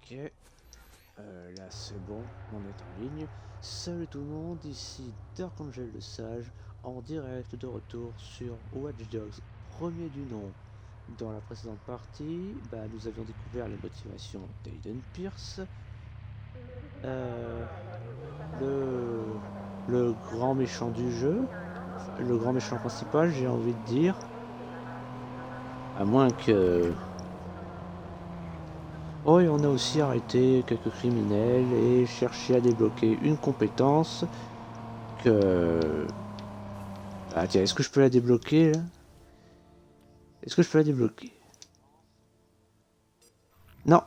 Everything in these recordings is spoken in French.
Ok, là c'est bon, on est en ligne. Salut tout le monde, ici Dark Angel le Sage, en direct de retour sur Watch Dogs, premier du nom. Dans la précédente partie, nous avions découvert les motivations d'Aiden Pierce, euh, le, le grand méchant du jeu, le grand méchant principal, j'ai envie de dire, à moins que... Oh, et on a aussi arrêté quelques criminels et cherché à débloquer une compétence que... Ah tiens, est-ce que je peux la débloquer là? Est-ce que je peux la débloquer? Non,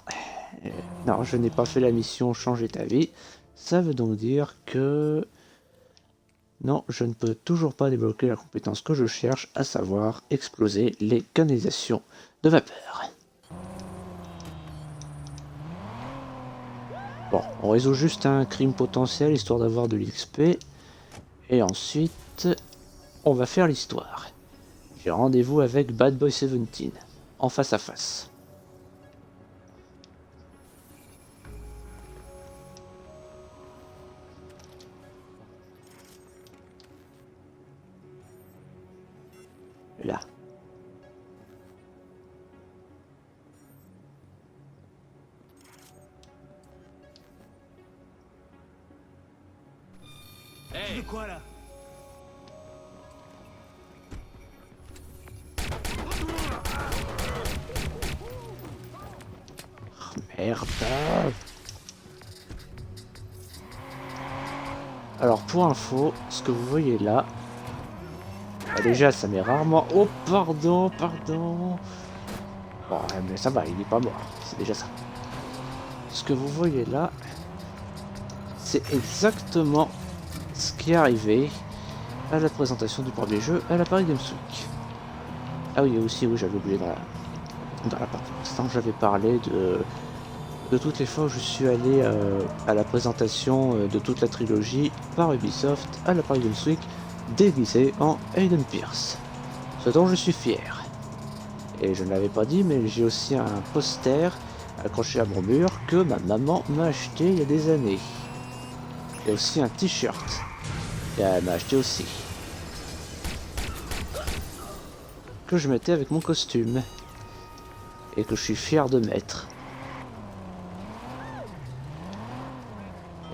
non, je n'ai pas fait la mission changer ta vie. Ça veut donc dire que... Non, je ne peux toujours pas débloquer la compétence que je cherche, à savoir exploser les canalisations de vapeur. Bon, on résout juste un crime potentiel histoire d'avoir de l'XP. Et ensuite, on va faire l'histoire. J'ai rendez-vous avec Bad Boy 17, en face à face. Là. Tu veux quoi là? Merde. Alors pour info, ce que vous voyez là, déjà ça m'est rarement... Oh pardon, pardon. Bon mais ça va, il est pas mort, c'est déjà ça. Ce que vous voyez là, c'est exactement ce qui est arrivé à la présentation du premier jeu à la Paris Games Week. Ah oui, aussi, oui, j'avais oublié dans la partie précédente, j'avais parlé de toutes les fois où je suis allé à la présentation de toute la trilogie par Ubisoft à la Paris Games Week, déguisé en Aiden Pierce. Ce dont je suis fier. Et je ne l'avais pas dit, mais j'ai aussi un poster accroché à mon mur que ma maman m'a acheté il y a des années. Et aussi un t-shirt qu'elle m'a acheté aussi. Que je mettais avec mon costume. Et que je suis fier de mettre.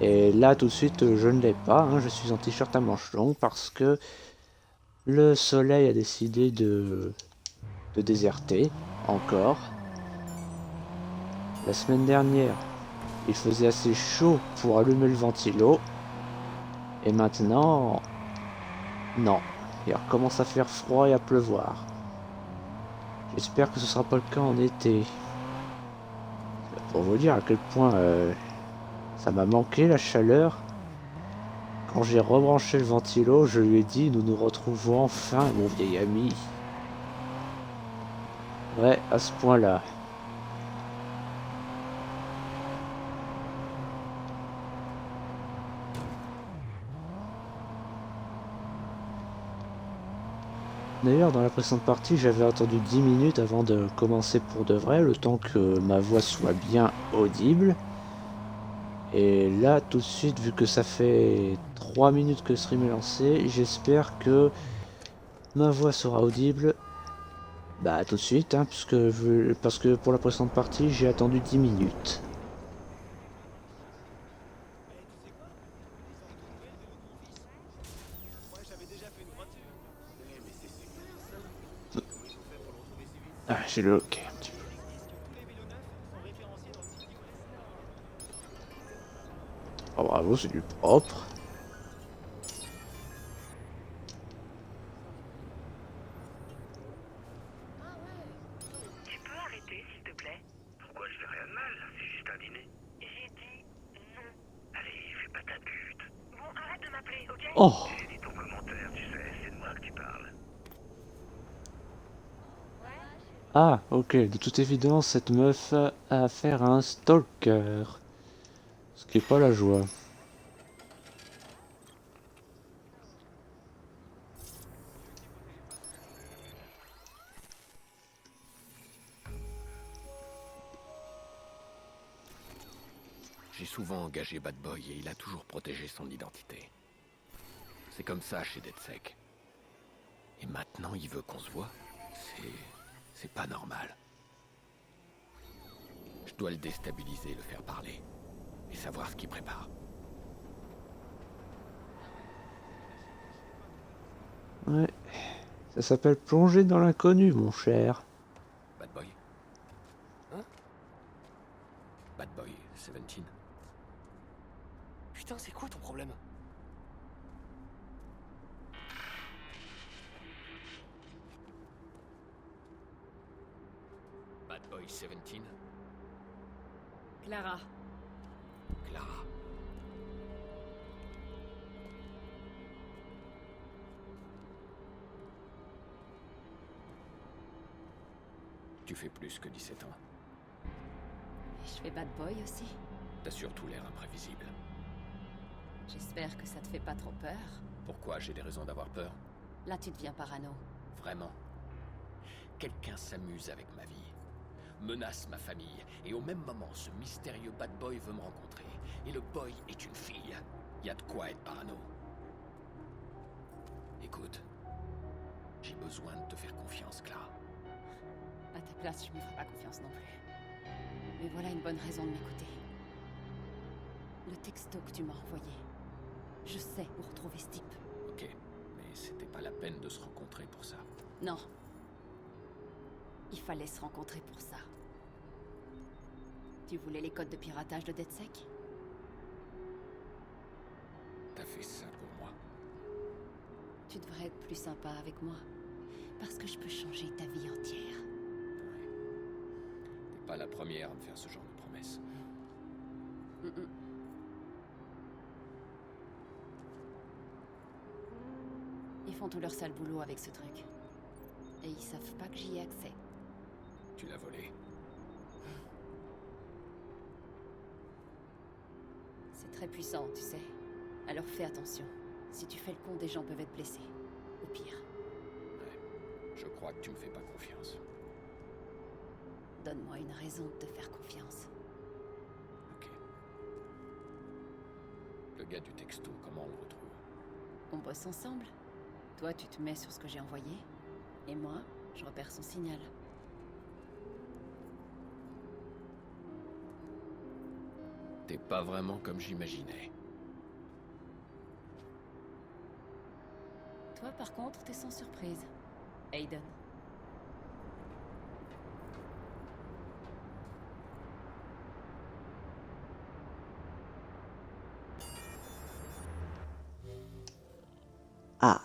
Et là tout de suite je ne l'ai pas, hein, je suis en t-shirt à manches longues parce que le soleil a décidé de déserter encore. La semaine dernière il faisait assez chaud pour allumer le ventilo. Et maintenant, non, il recommence à faire froid et à pleuvoir. J'espère que ce sera pas le cas en été. Pour vous dire à quel point ça m'a manqué la chaleur. Quand j'ai rebranché le ventilo, je lui ai dit nous nous retrouvons enfin, mon vieil ami. Ouais, à ce point-là. D'ailleurs, dans la précédente partie, j'avais attendu 10 minutes avant de commencer pour de vrai, le temps que ma voix soit bien audible. Et là, tout de suite, vu que ça fait 3 minutes que le stream est lancé, j'espère que ma voix sera audible. Bah tout de suite, hein, parce que pour la précédente partie, j'ai attendu 10 minutes. Eh, tu sais quoi? Ils ont retrouvé le vélo de mon fils. Ouais, j'avais déjà fait une voiture. Eh, mais c'est super ça. Et comment ils ont fait pour le retrouver si vite? Ah, j'ai le hockey un petit peu. Ils disent que tous les vélos neufs sont référencés dans le site Geodesk. Oh bravo, c'est du propre. Tu peux arrêter, s'il te plaît? Pourquoi je fais rien de mal? C'est juste un dîner. J'ai dit non. Allez, fais pas ta pute. Bon, arrête de m'appeler, ok? Oh. J'ai dit ton commentaire, tu sais, c'est de moi que tu parles. Ah, ok, de toute évidence, cette meuf a affaire à un stalker. Ce qui est pas la joie. J'ai souvent engagé Bad Boy et il a toujours protégé son identité. C'est comme ça chez DedSec. Et maintenant, il veut qu'on se voit. C'est pas normal. Je dois le déstabiliser, le faire parler. Et savoir ce qu'il prépare. Ouais. Ça s'appelle plonger dans l'inconnu, mon cher. Bad Boy? Hein? Bad Boy 17? Putain, c'est quoi ton problème? Bad Boy 17? Clara, Clara. Tu fais plus que 17 ans. je fais bad boy aussi. T'as surtout l'air imprévisible. J'espère que ça te fait pas trop peur. Pourquoi j'ai des raisons d'avoir peur? Là, tu deviens parano. Vraiment. Quelqu'un s'amuse avec ma vie, menace ma famille, et au même moment, ce mystérieux bad boy veut me rencontrer. Et le boy est une fille. Y a de quoi être parano. Écoute, j'ai besoin de te faire confiance, Clara. À ta place, je me ferai pas confiance non plus. Mais voilà une bonne raison de m'écouter. Le texto que tu m'as envoyé. Je sais où retrouver ce type. Ok, mais c'était pas la peine de se rencontrer pour ça. Non. Il fallait se rencontrer pour ça. Tu voulais les codes de piratage de DedSec? T'as fait ça pour moi. Tu devrais être plus sympa avec moi. Parce que je peux changer ta vie entière. T'es pas la première à me faire ce genre de promesses. Mm-mm. Ils font tout leur sale boulot avec ce truc. Et ils savent pas que j'y ai accès. Tu l'as volé. C'est très puissant, tu sais. Alors fais attention. Si tu fais le con, des gens peuvent être blessés. Au pire. Ouais. Je crois que tu me fais pas confiance. Donne-moi une raison de te faire confiance. Ok. Le gars du texto, comment on le retrouve? On bosse ensemble. Toi, tu te mets sur ce que j'ai envoyé. Et moi, je repère son signal. T'es pas vraiment comme j'imaginais. Toi, par contre, t'es sans surprise. Aiden. Ah.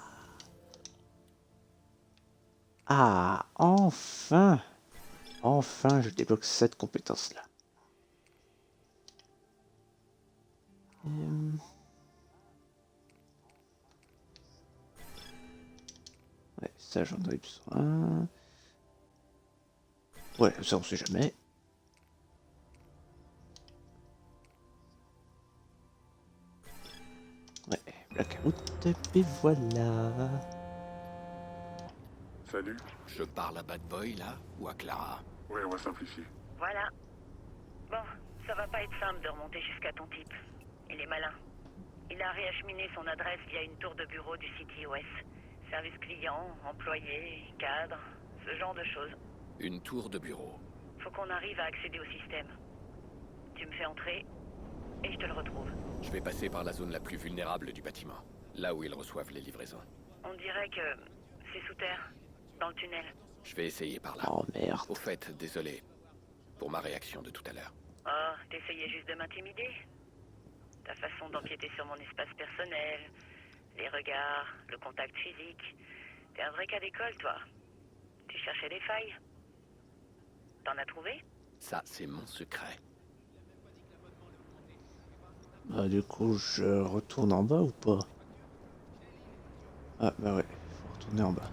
Ah, enfin. Enfin, je débloque cette compétence-là. Ouais, ça j'en ai besoin. Ouais, ça on sait jamais. Ouais, blackout, et voilà. Salut. Je parle à Bad Boy, là, ou à Clara? Ouais, on va simplifier. Voilà. Bon, ça va pas être simple de remonter jusqu'à ton type. Il est malin. Il a réacheminé son adresse via une tour de bureau du site iOS. Service client, employé, cadre, ce genre de choses. Une tour de bureau. Faut qu'on arrive à accéder au système. Tu me fais entrer, et je te le retrouve. Je vais passer par la zone la plus vulnérable du bâtiment, là où ils reçoivent les livraisons. On dirait que c'est sous terre, dans le tunnel. Je vais essayer par là. Oh merde. Au fait, désolé pour ma réaction de tout à l'heure. Oh, t'essayais juste de m'intimider? Ta façon d'empiéter sur mon espace personnel, les regards, le contact physique. T'es un vrai cas d'école, toi. Tu cherchais des failles. T'en as trouvé? Ça, c'est mon secret. Bah, du coup, je retourne en bas ou pas? Ah, bah ouais, faut retourner en bas.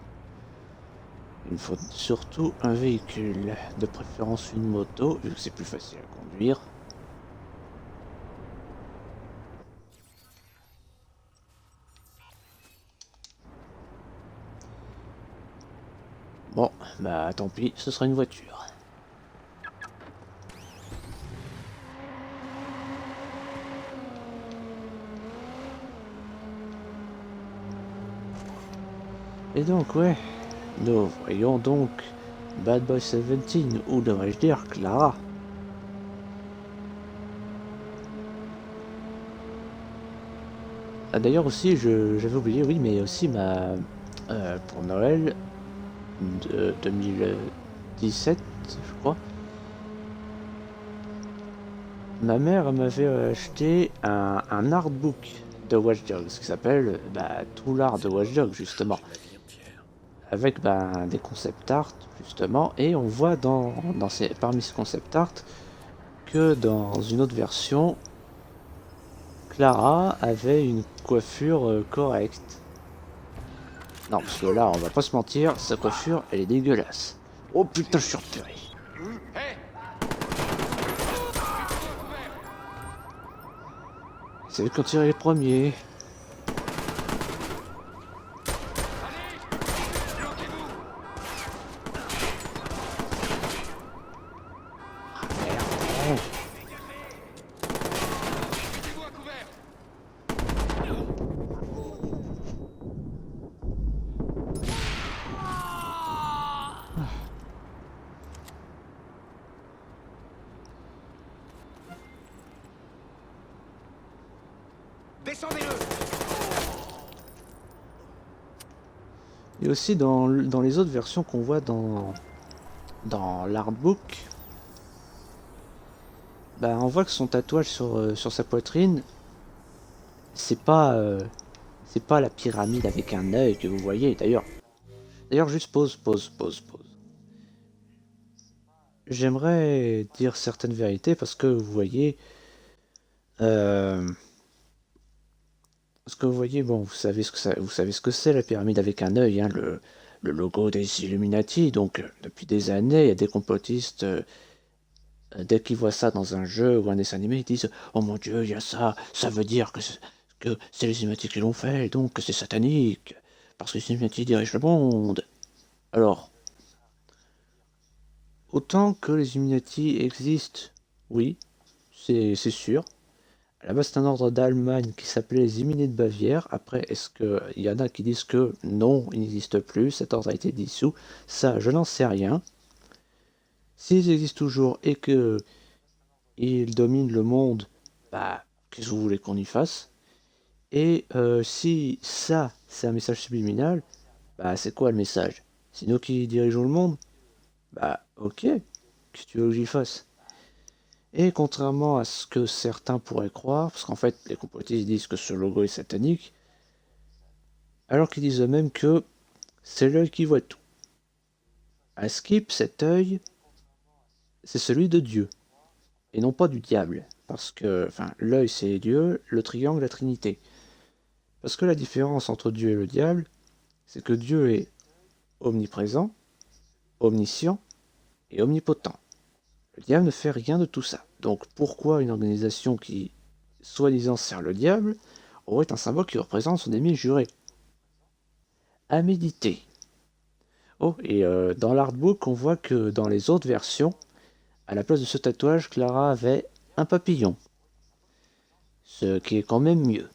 Il me faut surtout un véhicule, de préférence une moto, vu que c'est plus facile à conduire. Bon, bah tant pis, ce sera une voiture. Et donc, ouais, nous voyons donc Bad Boy 17, ou devrais-je dire Clara. Ah, d'ailleurs aussi, j'avais oublié, oui, mais aussi pour Noël de 2017, je crois, ma mère m'avait acheté un artbook de Watch Dogs qui s'appelle Tout l'art de Watch Dogs, justement, Ma vie entière. avec des concept art, justement, et on voit parmi ces concept art que dans une autre version, Clara avait une coiffure correcte. Non, parce que là, on va pas se mentir, sa coiffure, elle est dégueulasse. Oh putain, je suis repéré. C'est eux qui ont tiré les premiers. Merde. Descendez-le! Et aussi dans les autres versions qu'on voit dans l'artbook, on voit que son tatouage sur sa poitrine, c'est pas la pyramide avec un œil que vous voyez. D'ailleurs, juste pause. J'aimerais dire certaines vérités parce que vous voyez, bon, vous savez ce que c'est la pyramide avec un œil, hein, le logo des Illuminati. Donc, depuis des années, il y a des complotistes. Dès qu'ils voient ça dans un jeu ou un dessin animé, ils disent oh mon dieu, il y a ça, ça veut dire que c'est les Illuminati qui l'ont fait, donc que c'est satanique, parce que les Illuminati dirigent le monde. Alors, autant que les Illuminati existent, oui, c'est sûr. À la base, c'est un ordre d'Allemagne qui s'appelait les Illuminés de Bavière. Après, est-ce qu'il y en a qui disent que non, il n'existe plus, cet ordre a été dissous? Ça, je n'en sais rien. S'ils existent toujours et que ils dominent le monde, qu'est-ce que vous voulez qu'on y fasse? Et si ça, c'est un message subliminal, c'est quoi le message? C'est nous qui dirigeons le monde? Ok, qu'est-ce que tu veux que j'y fasse? Et contrairement à ce que certains pourraient croire, parce qu'en fait, les complotistes disent que ce logo est satanique, alors qu'ils disent eux-mêmes que c'est l'œil qui voit tout. À Skip, cet œil, c'est celui de Dieu, et non pas du diable. Parce que, l'œil c'est Dieu, le triangle la Trinité. Parce que la différence entre Dieu et le diable, c'est que Dieu est omniprésent, omniscient et omnipotent. Le diable ne fait rien de tout ça. Donc pourquoi une organisation qui, soi-disant, sert le diable, aurait un symbole qui représente son ennemi juré? À méditer. Oh, et dans l'artbook, on voit que dans les autres versions, à la place de ce tatouage, Clara avait un papillon. Ce qui est quand même mieux.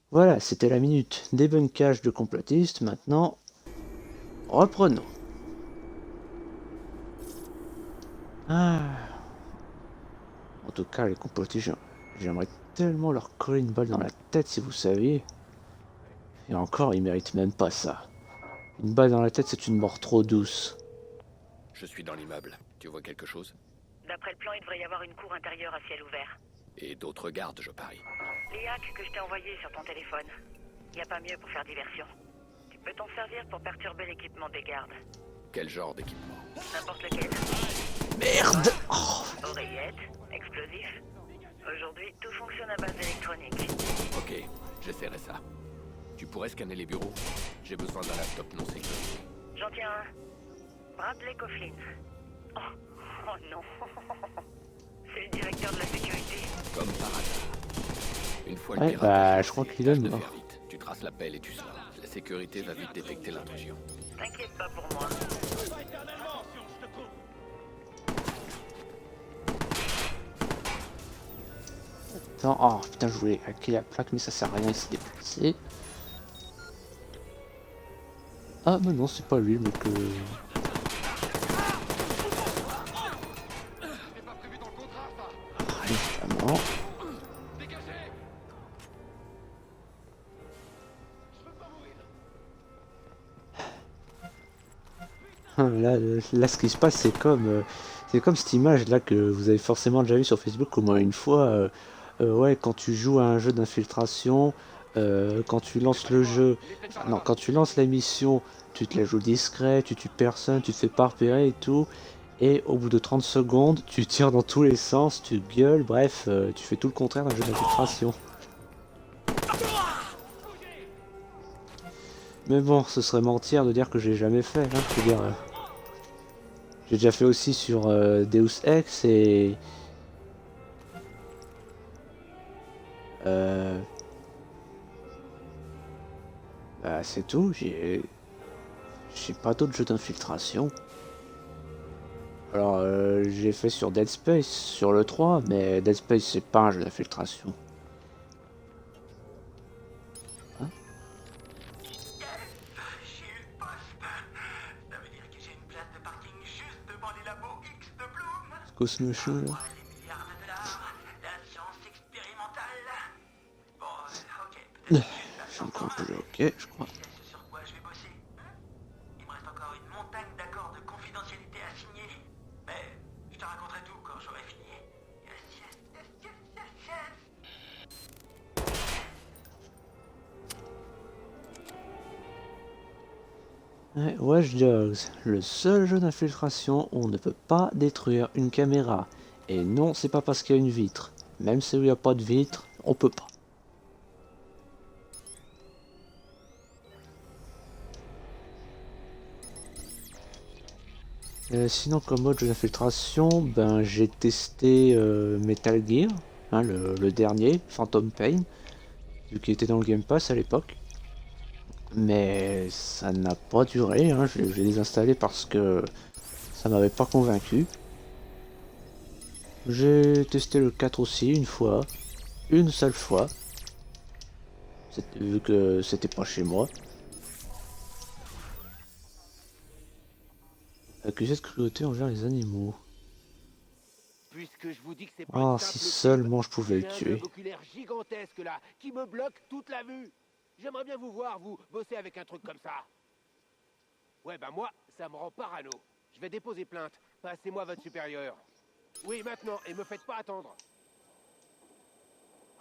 Voilà, c'était la minute débunkage de complotistes. Maintenant, reprenons. En tout cas, les complotistes, j'aimerais tellement leur coller une balle dans la tête si vous saviez. Et encore, ils méritent même pas ça. Une balle dans la tête, c'est une mort trop douce. Je suis dans l'immeuble. Tu vois quelque chose? D'après le plan, il devrait y avoir une cour intérieure à ciel ouvert. Et d'autres gardes, je parie. Les hacks que je t'ai envoyés sur ton téléphone. Y a pas mieux pour faire diversion. Tu peux t'en servir pour perturber l'équipement des gardes. Quel genre d'équipement? N'importe lequel. Merde! Oreillettes, explosifs. Aujourd'hui, tout fonctionne à base électronique. Ok, j'essaierai ça. Tu pourrais scanner les bureaux? J'ai besoin d'un laptop non sécurisé. J'en tiens un. Bradley Coughlin. Oh non. C'est le directeur de la sécurité. Comme par hasard. Une fois le Ouais, piratage je crois lancé, qu'il est tâche de mort. faire vite. Tu traces l'appel et tu sors. La sécurité va vite détecter l'intrusion. T'inquiète pas pour moi. Attends, oh putain, je voulais hacker la plaque, mais ça sert à rien, il s'est déplacé. Ah mais non, c'est pas lui, mais que... Ah, évidemment. Là, ce qui se passe, c'est comme cette image là que vous avez forcément déjà vu sur Facebook au moins une fois. Ouais, quand tu joues à un jeu d'infiltration, quand tu lances le jeu, enfin, non, quand tu lances la mission, tu te la joues discret, tu tues personne, tu te fais pas repérer et tout. Et au bout de 30 secondes, tu tires dans tous les sens, tu gueules, bref, tu fais tout le contraire d'un jeu d'infiltration. Mais bon, ce serait mentir de dire que j'ai jamais fait, hein, je veux dire. J'ai déjà fait aussi sur Deus Ex et... Euh, bah c'est tout, j'ai pas d'autres jeux d'infiltration. Alors j'ai fait sur Dead Space, sur le 3, mais Dead Space c'est pas un jeu d'infiltration. Hein? J'ai eu le poste. Ça veut dire que j'ai une place de parking juste devant les labos X de Bloom. Cosmocho là. Les milliards de dollars, la science expérimentale. Bon, ok, peut-être que Je suis encore plus ok, je crois. c'est ce sur quoi je vais bosser. Il me reste encore une montagne d'accords de confidentialité à signer. Mais je te raconterai tout quand j'aurai fini. Yes, yes, yes, yes, yes, yes. Ouais, Watch Dogs, le seul jeu d'infiltration où on ne peut pas détruire une caméra. Et non, c'est pas parce qu'il y a une vitre. Même si il n'y a pas de vitre, on peut pas. Sinon, comme mode jeu d'infiltration, ben j'ai testé Metal Gear, hein, le dernier, Phantom Pain, vu qu'il était dans le Game Pass à l'époque. Mais ça n'a pas duré, hein, j'ai désinstallé parce que ça m'avait pas convaincu. J'ai testé le 4 aussi une seule fois, vu que c'était pas chez moi. Accusé de cruauté envers les animaux. Puisque je vous dis que c'est pas Ah, une si simple seulement je pouvais le j'ai un tuer. globe oculaire gigantesque là, qui me bloque toute la vue. J'aimerais bien vous voir, vous, bosser avec un truc comme ça. Ouais, bah moi, ça me rend parano. Je vais déposer plainte. Passez-moi votre supérieur. Oui, maintenant, et me faites pas attendre.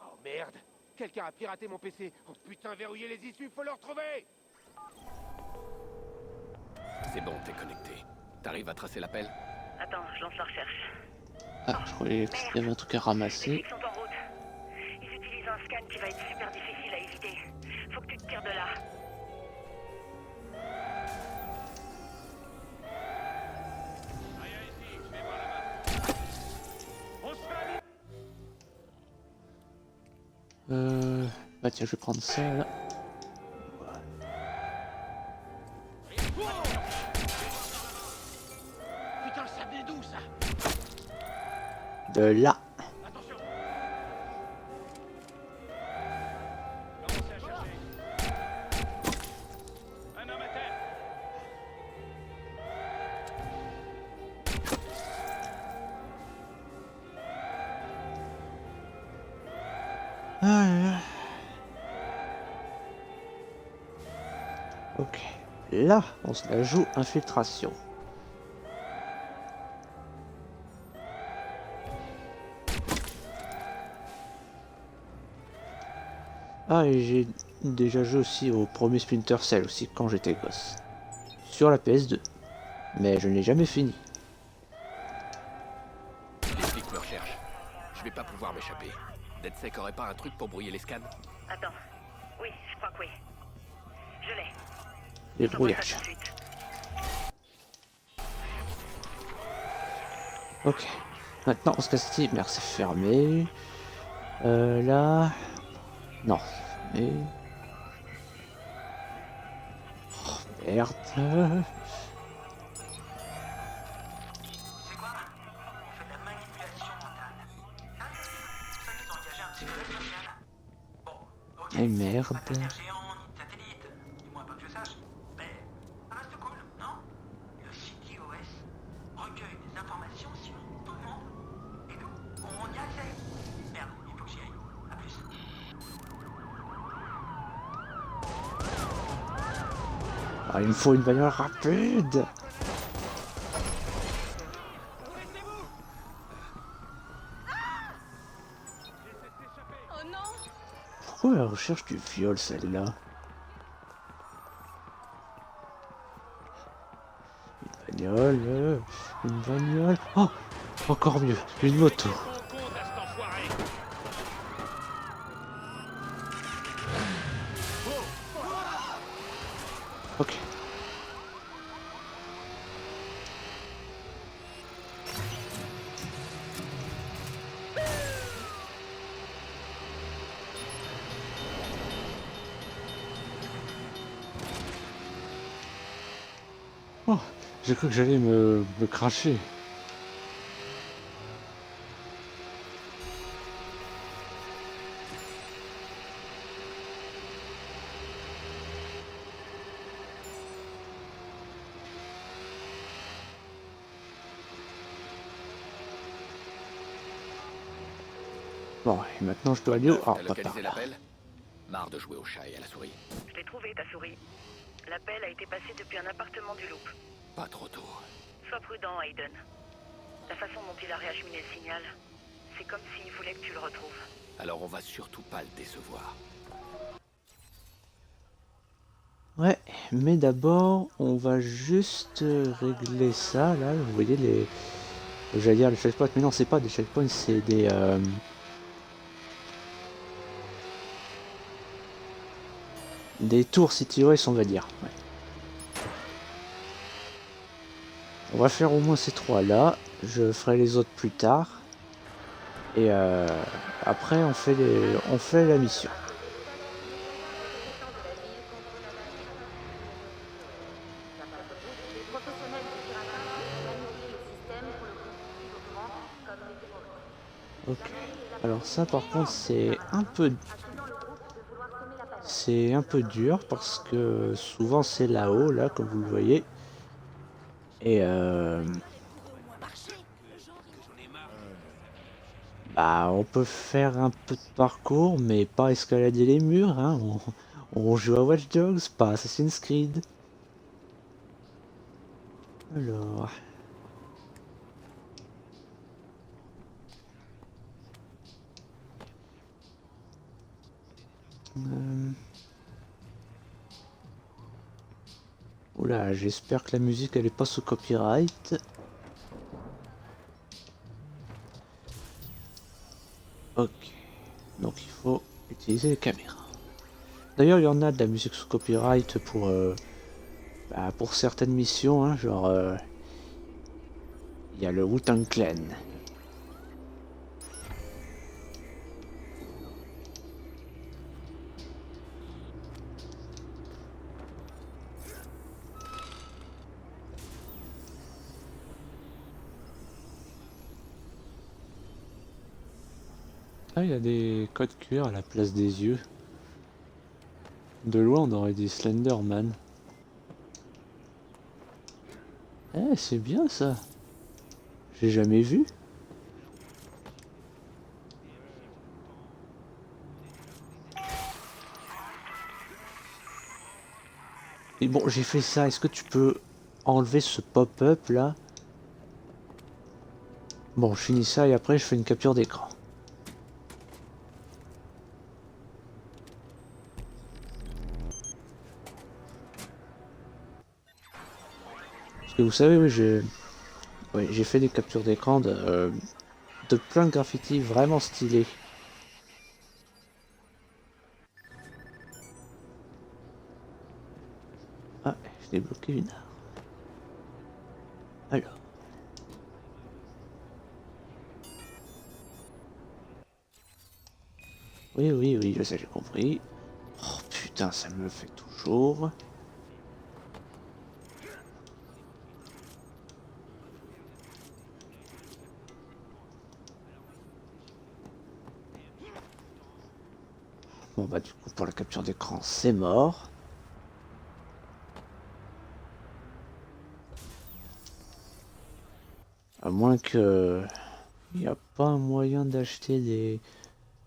Oh merde, quelqu'un a piraté mon PC. Oh putain, verrouillez les issues, faut le retrouver. C'est bon, t'es connecté. T'arrives à tracer l'appel? Attends, je lance la recherche. Ah, je croyais qu'il y avait un truc à Les ramasser. flics sont en route. Ils utilisent un scan qui va être super difficile à éviter. Faut que tu te tires de là. Bah tiens, je vais prendre ça là. Putain, ça venait d'où ça? De là. Attention. Commencez à chercher. Un homme à terre. Ah là là. Ok. Là, on se la joue infiltration. Ah, et j'ai déjà joué aussi au premier Splinter Cell aussi quand j'étais gosse. Sur la PS2. Mais je ne l'ai jamais fini. Les flics me recherchent. Je vais pas pouvoir m'échapper. DedSec aurait pas un truc pour brouiller les scans? Attends. Oui, je crois que oui. Je l'ai. Les T'envoies ça brouillages. tout de suite. Ok. Maintenant, on se casse ici. Merde, c'est fermé. Là... Non, c'est fermé. Oh, merde. C'est quoi? On fait de la manipulation mentale. Sérieux? C'est ça qu'ils ont engagé un psychologue social? Bon, ok. Eh merde. Pas de terre géant, ni de satellite. Du moins pas que je sache. Mais Ah, il me faut une bagnole rapide. Oh non! Pourquoi elle recherche du viol, celle-là? Une bagnole. Oh, encore mieux, une moto. Ok. Oh, j'ai cru que j'allais me cracher. Bon, et maintenant je dois aller où? Ah, T'as pas par localisé là. l'appel? Marre de jouer au chat et à la souris. Je t'ai trouvé ta souris. L'appel a été passé depuis un appartement du Loop. Pas trop tôt. Sois prudent, Aiden. La façon dont il a réacheminé le signal, c'est comme s'il voulait que tu le retrouves. Alors on va surtout pas le décevoir. Ouais, mais d'abord, on va juste régler ça, là. Vous voyez les... J'allais dire les checkpoints, mais non, c'est pas des checkpoints, c'est des tours CTOS, on va dire. Ouais. On va faire au moins ces trois-là. Je ferai les autres plus tard. Et après, on fait la mission. Ok. Alors ça, par contre, c'est un peu dur parce que souvent c'est là-haut, là, comme vous le voyez. Et bah, on peut faire un peu de parcours, mais pas escalader les murs, hein. On joue à Watch Dogs, pas Assassin's Creed. Alors... Oula, j'espère que la musique elle est pas sous copyright. Ok, donc il faut utiliser les caméras. D'ailleurs, il y en a de la musique sous copyright pour certaines missions, hein, genre il y a le Wu-Tang Clan. Ah, il y a des codes QR à la place des yeux. De loin, on aurait dit Slenderman. Eh, c'est bien ça. J'ai jamais vu. Et bon, j'ai fait ça. Est-ce que tu peux enlever ce pop-up là? Bon, je finis ça et après je fais une capture d'écran. Parce que vous savez, oui, j'ai fait des captures d'écran de plein de graffitis vraiment stylés. Ah, j'ai débloqué une arme. Alors. Oui, oui, oui, je sais, j'ai compris. Oh putain, ça me le fait toujours. Bon bah du coup pour la capture d'écran c'est mort. À moins que... Il n'y a pas un moyen d'acheter des...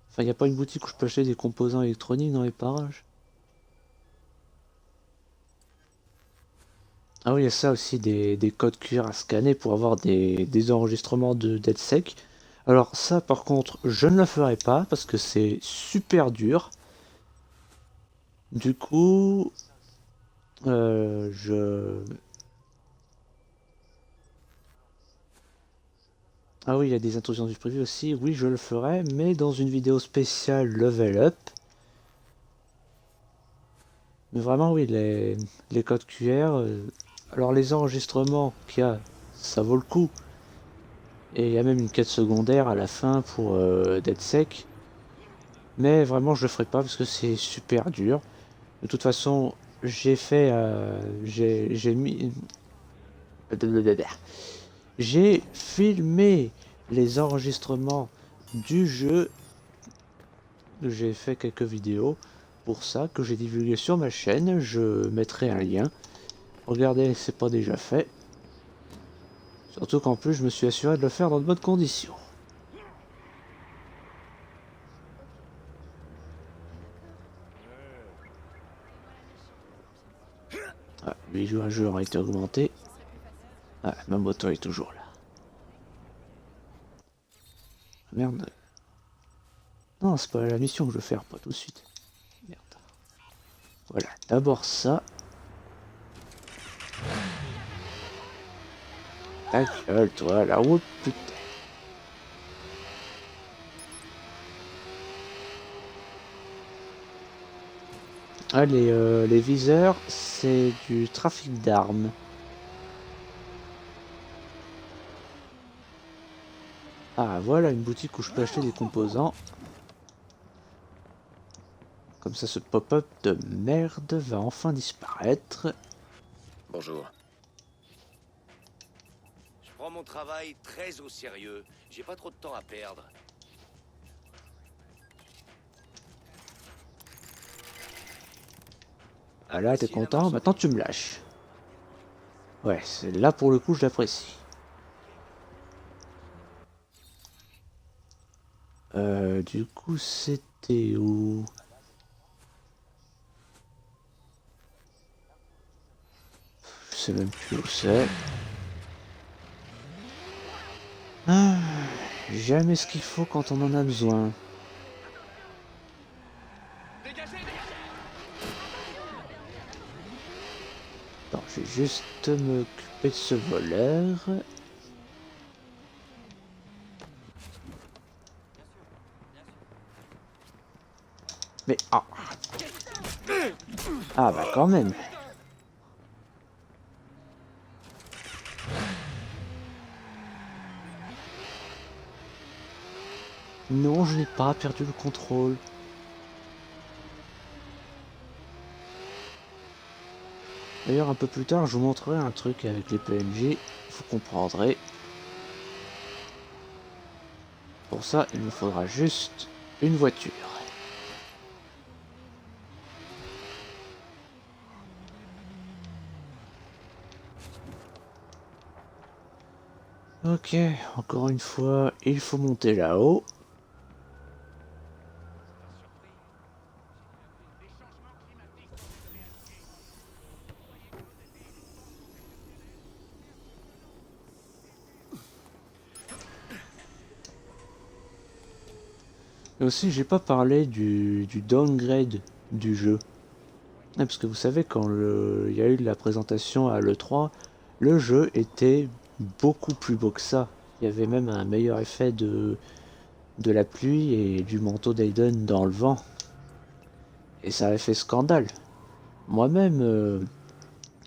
Enfin il n'y a pas une boutique où je peux acheter des composants électroniques dans les parages. Ah oui, il y a ça aussi, des codes QR à scanner pour avoir des enregistrements de DedSec. Alors ça, par contre, je ne le ferai pas parce que c'est super dur. Du coup, je... Ah oui, il y a des intrusions du privé aussi. Oui, je le ferai, mais dans une vidéo spéciale Level Up. Mais vraiment, oui, les codes QR... alors les enregistrements qu'il y a, ça vaut le coup. Et il y a même une quête secondaire à la fin pour DedSec. Mais vraiment, je le ferai pas parce que c'est super dur. De toute façon, j'ai fait... j'ai mis... J'ai filmé les enregistrements du jeu. J'ai fait quelques vidéos pour ça que j'ai divulgué sur ma chaîne. Je mettrai un lien. Regardez, c'est pas déjà fait. Surtout qu'en plus, je me suis assuré de le faire dans de bonnes conditions. Ah, les joueurs ont été augmentés. Ah, ma moto est toujours là. Merde. Non, c'est pas la mission que je veux faire, pas tout de suite. Merde. Voilà, d'abord ça. Ta gueule, toi, là. Oh putain. Ah, les viseurs, c'est du trafic d'armes. Ah, voilà une boutique où je peux acheter des composants. Comme ça, ce pop-up de merde va enfin disparaître. Bonjour. Je prends mon travail très au sérieux. J'ai pas trop de temps à perdre. Ah là, t'es content? Maintenant, tu me lâches. Ouais, là pour le coup, je l'apprécie. Du coup, c'était où? Je sais même plus où c'est. Ah, jamais ce qu'il faut quand on en a besoin. Attends, je vais juste m'occuper de ce voleur. Mais ah, ah bah quand même. Non, je n'ai pas perdu le contrôle. D'ailleurs, un peu plus tard, je vous montrerai un truc avec les PNJ. Vous comprendrez. Pour ça, il me faudra juste une voiture. Ok, encore une fois, il faut monter là-haut. Et aussi, j'ai pas parlé du downgrade du jeu. Parce que vous savez, quand il y a eu la présentation à l'E3, le jeu était beaucoup plus beau que ça. Il y avait même un meilleur effet de la pluie et du manteau d'Aiden dans le vent. Et ça avait fait scandale. Moi-même,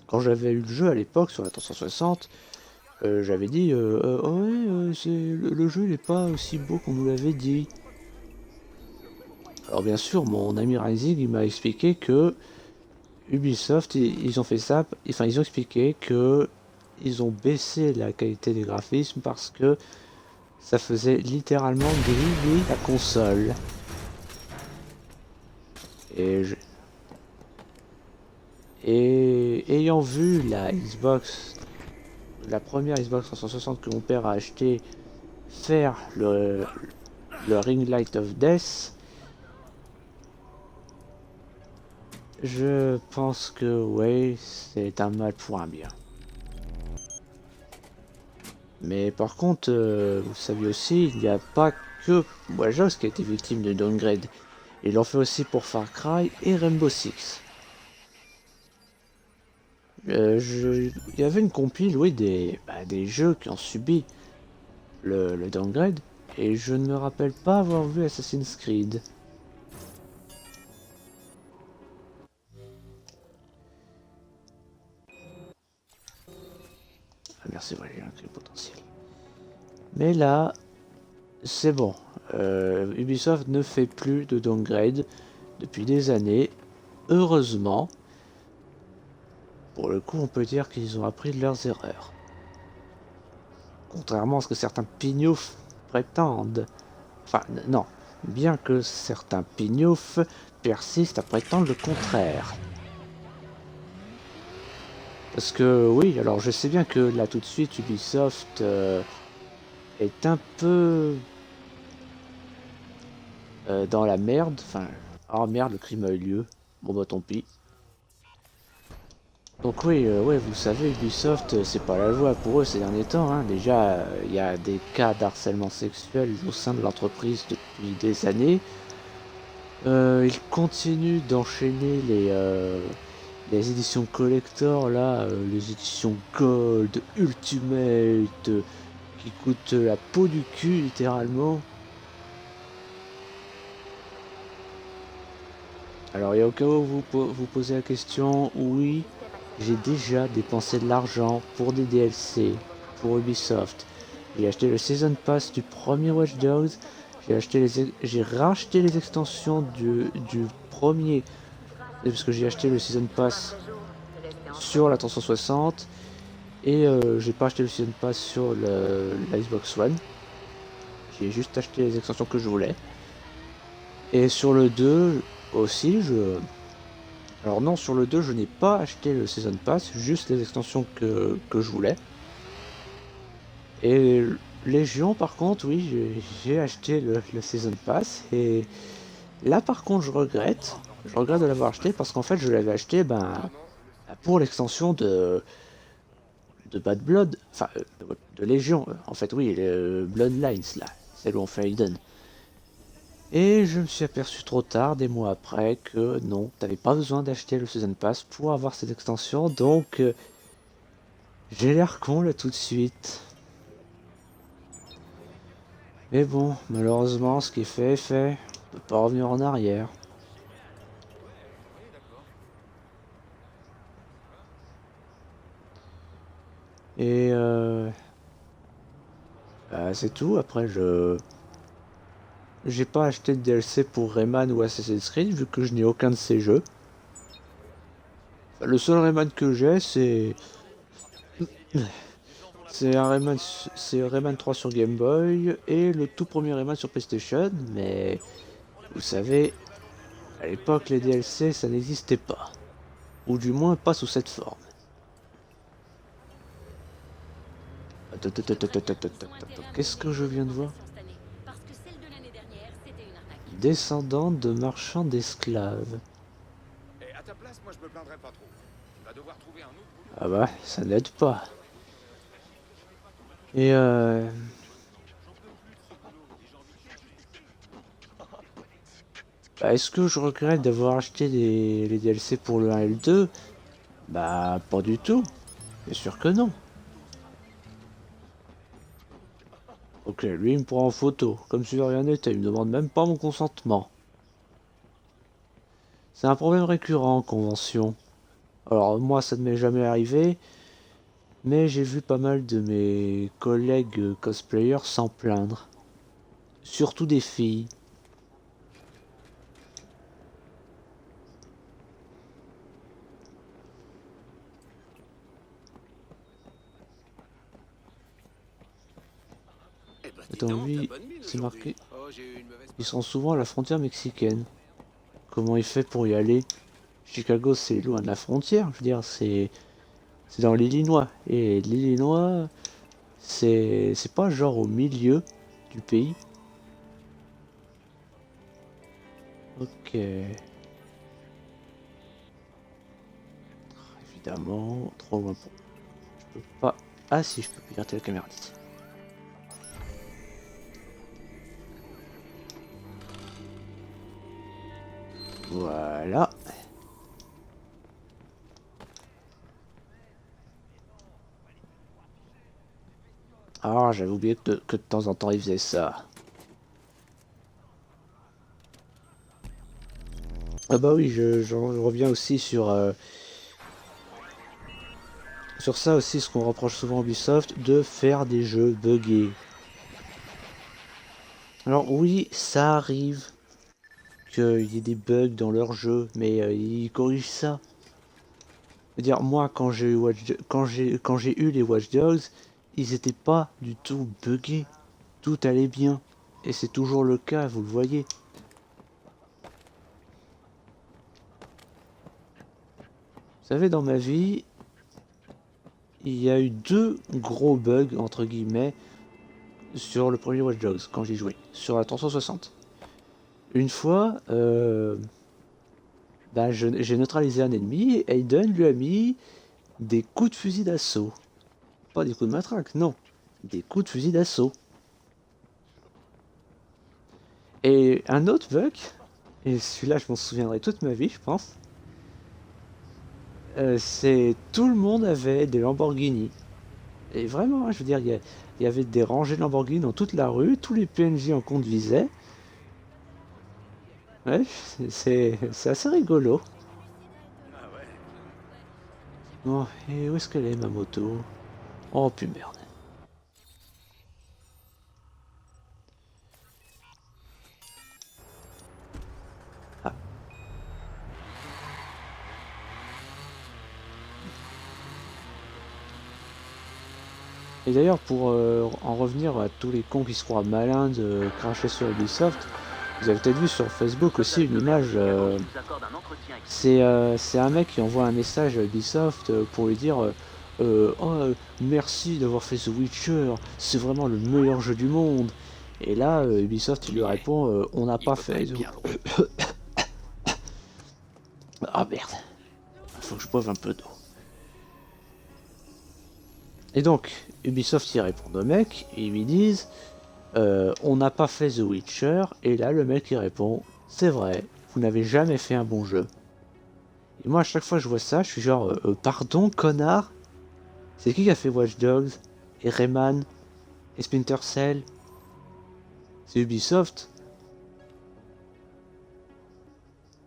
quand j'avais eu le jeu à l'époque sur la 360, j'avais dit oh ouais, le jeu n'est pas aussi beau qu'on nous l'avait dit. Alors bien sûr, mon ami Rising, il m'a expliqué que Ubisoft, ils ont fait ça, enfin ils ont expliqué que ils ont baissé la qualité des graphismes parce que ça faisait littéralement griller la console. Et, ayant vu la Xbox, la première Xbox 360 que mon père a acheté, faire le Ring Light of Death, je pense que ouais, c'est un mal pour un bien. Mais par contre, vous savez aussi, il n'y a pas que Wajos qui a été victime de downgrade. Ils l'ont fait aussi pour Far Cry et Rainbow Six. Il y avait une compile, oui, des jeux qui ont subi le downgrade, et je ne me rappelle pas avoir vu Assassin's Creed. Ah merci, voilà, j'ai un clé potentiel. Mais là, c'est bon. Ubisoft ne fait plus de downgrade depuis des années. Heureusement. Pour le coup, on peut dire qu'ils ont appris de leurs erreurs. Contrairement à ce que certains pignoufs prétendent. Enfin, non. Bien que certains pignoufs persistent à prétendre le contraire. Parce que oui, alors je sais bien que là tout de suite Ubisoft est un peu dans la merde. Enfin, oh merde, le crime a eu lieu. Bon bah tant pis. Donc oui, ouais, vous savez, Ubisoft, c'est pas la joie pour eux ces derniers temps. Hein. Déjà, il y a des cas d'harcèlement sexuel au sein de l'entreprise depuis des années. Ils continuent d'enchaîner les éditions collector, là, les éditions Gold, Ultimate, qui coûtent la peau du cul, littéralement. Alors, et au cas où vous posez la question, oui, j'ai déjà dépensé de l'argent pour des DLC, pour Ubisoft. J'ai acheté le Season Pass du premier Watch Dogs, j'ai racheté les extensions du premier, parce que j'ai acheté le Season Pass sur la 360, et j'ai pas acheté le Season Pass sur la Xbox One. J'ai juste acheté les extensions que je voulais. Et sur le 2 aussi, alors non, sur le 2, je n'ai pas acheté le Season Pass, juste les extensions que je voulais. Et Légion, par contre, oui, j'ai acheté le Season Pass. Et là, par contre, je regrette. Je regrette de l'avoir acheté parce qu'en fait, je l'avais acheté pour l'extension de Bad Blood. Enfin, de Légion. En fait, oui, le Bloodlines, là. Celle où on fait Aiden. Et je me suis aperçu trop tard, des mois après, que non, t'avais pas besoin d'acheter le Season Pass pour avoir cette extension, donc j'ai l'air con là tout de suite. Mais bon, malheureusement, ce qui est fait est fait, on peut pas revenir en arrière. Et c'est tout, après j'ai pas acheté de DLC pour Rayman ou Assassin's Creed, vu que je n'ai aucun de ces jeux. Enfin, le seul Rayman que j'ai, c'est Rayman 3 sur Game Boy et le tout premier Rayman sur PlayStation, mais vous savez, à l'époque les DLC ça n'existait pas. Ou du moins pas sous cette forme. Qu'est-ce que je viens de voir? Descendante de marchands d'esclaves. Ah bah, ça n'aide pas. Et est-ce que je regrette d'avoir acheté les DLC pour le 1 et le 2? Bah, pas du tout. Bien sûr que non. Ok, lui il me prend en photo, comme si de rien n'était, il me demande même pas mon consentement. C'est un problème récurrent en convention. Alors moi ça ne m'est jamais arrivé, mais j'ai vu pas mal de mes collègues cosplayers s'en plaindre. Surtout des filles. Attends, lui, c'est marqué. Ils sont souvent à la frontière mexicaine. Comment il fait pour y aller? Chicago, c'est loin de la frontière, je veux dire, c'est dans l'Illinois. Et l'Illinois, c'est pas genre au milieu du pays. Ok. Évidemment, trop loin pour... Je peux pas... Ah si, je peux piloter la caméra d'ici. Voilà. Ah, j'avais oublié que de temps en temps il faisait ça. Ah bah oui, j'en reviens aussi sur ça aussi, ce qu'on reproche souvent à Ubisoft, de faire des jeux buggés. Alors oui, ça arrive qu'il y ait des bugs dans leur jeu, mais ils corrigent ça. C'est-à-dire, moi, quand j'ai eu les Watch Dogs, ils étaient pas du tout buggés. Tout allait bien. Et c'est toujours le cas, vous le voyez. Vous savez, dans ma vie, il y a eu 2 gros bugs, entre guillemets, sur le premier Watch Dogs, quand j'y jouais, sur la 360. Une fois, j'ai neutralisé un ennemi, et Aiden lui a mis des coups de fusil d'assaut. Pas des coups de matraque, non. Des coups de fusil d'assaut. Et un autre bug, et celui-là je m'en souviendrai toute ma vie, je pense, c'est tout le monde avait des Lamborghini. Et vraiment, hein, je veux dire, il y avait des rangées de Lamborghini dans toute la rue, tous les PNJ en conduisaient. Ouais, c'est assez rigolo. Bon, et où est-ce qu'elle est ma moto? Oh, puis merde. Ah. Et d'ailleurs, pour en revenir à tous les cons qui se croient malins de cracher sur Ubisoft, vous avez peut-être vu sur Facebook aussi une image. C'est un mec qui envoie un message à Ubisoft pour lui dire merci d'avoir fait The Witcher, c'est vraiment le meilleur jeu du monde. Et là, Ubisoft il lui répond on n'a pas fait. Ah merde, faut que je boive un peu d'eau. Et donc, Ubisoft y répond au mec, et ils lui disent on n'a pas fait The Witcher, et là le mec il répond c'est vrai, vous n'avez jamais fait un bon jeu. Et moi à chaque fois que je vois ça, je suis genre pardon connard. C'est qui a fait Watch Dogs et Rayman et Splinter Cell? C'est Ubisoft.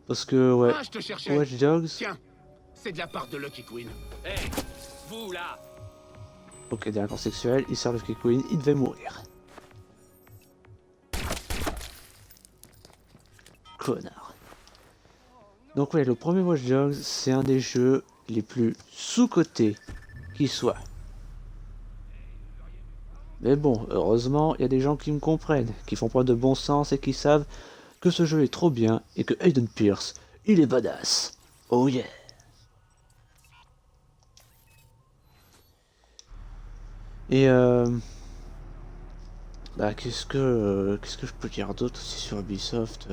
Parce que ouais, Ah, je te cherchais. Watch Dogs. Tiens, c'est de la part de Lucky Queen. Hé, vous là! Ok, délinquant sexuel, il sert le Lucky Queen, il devait mourir. Connard. Donc ouais, le premier Watch Dogs, c'est un des jeux les plus sous-cotés qui soit. Mais bon, heureusement, il y a des gens qui me comprennent, qui font preuve de bon sens et qui savent que ce jeu est trop bien et que Aiden Pierce, il est badass. Oh yeah. Et bah qu'est-ce que je peux dire d'autre aussi sur Ubisoft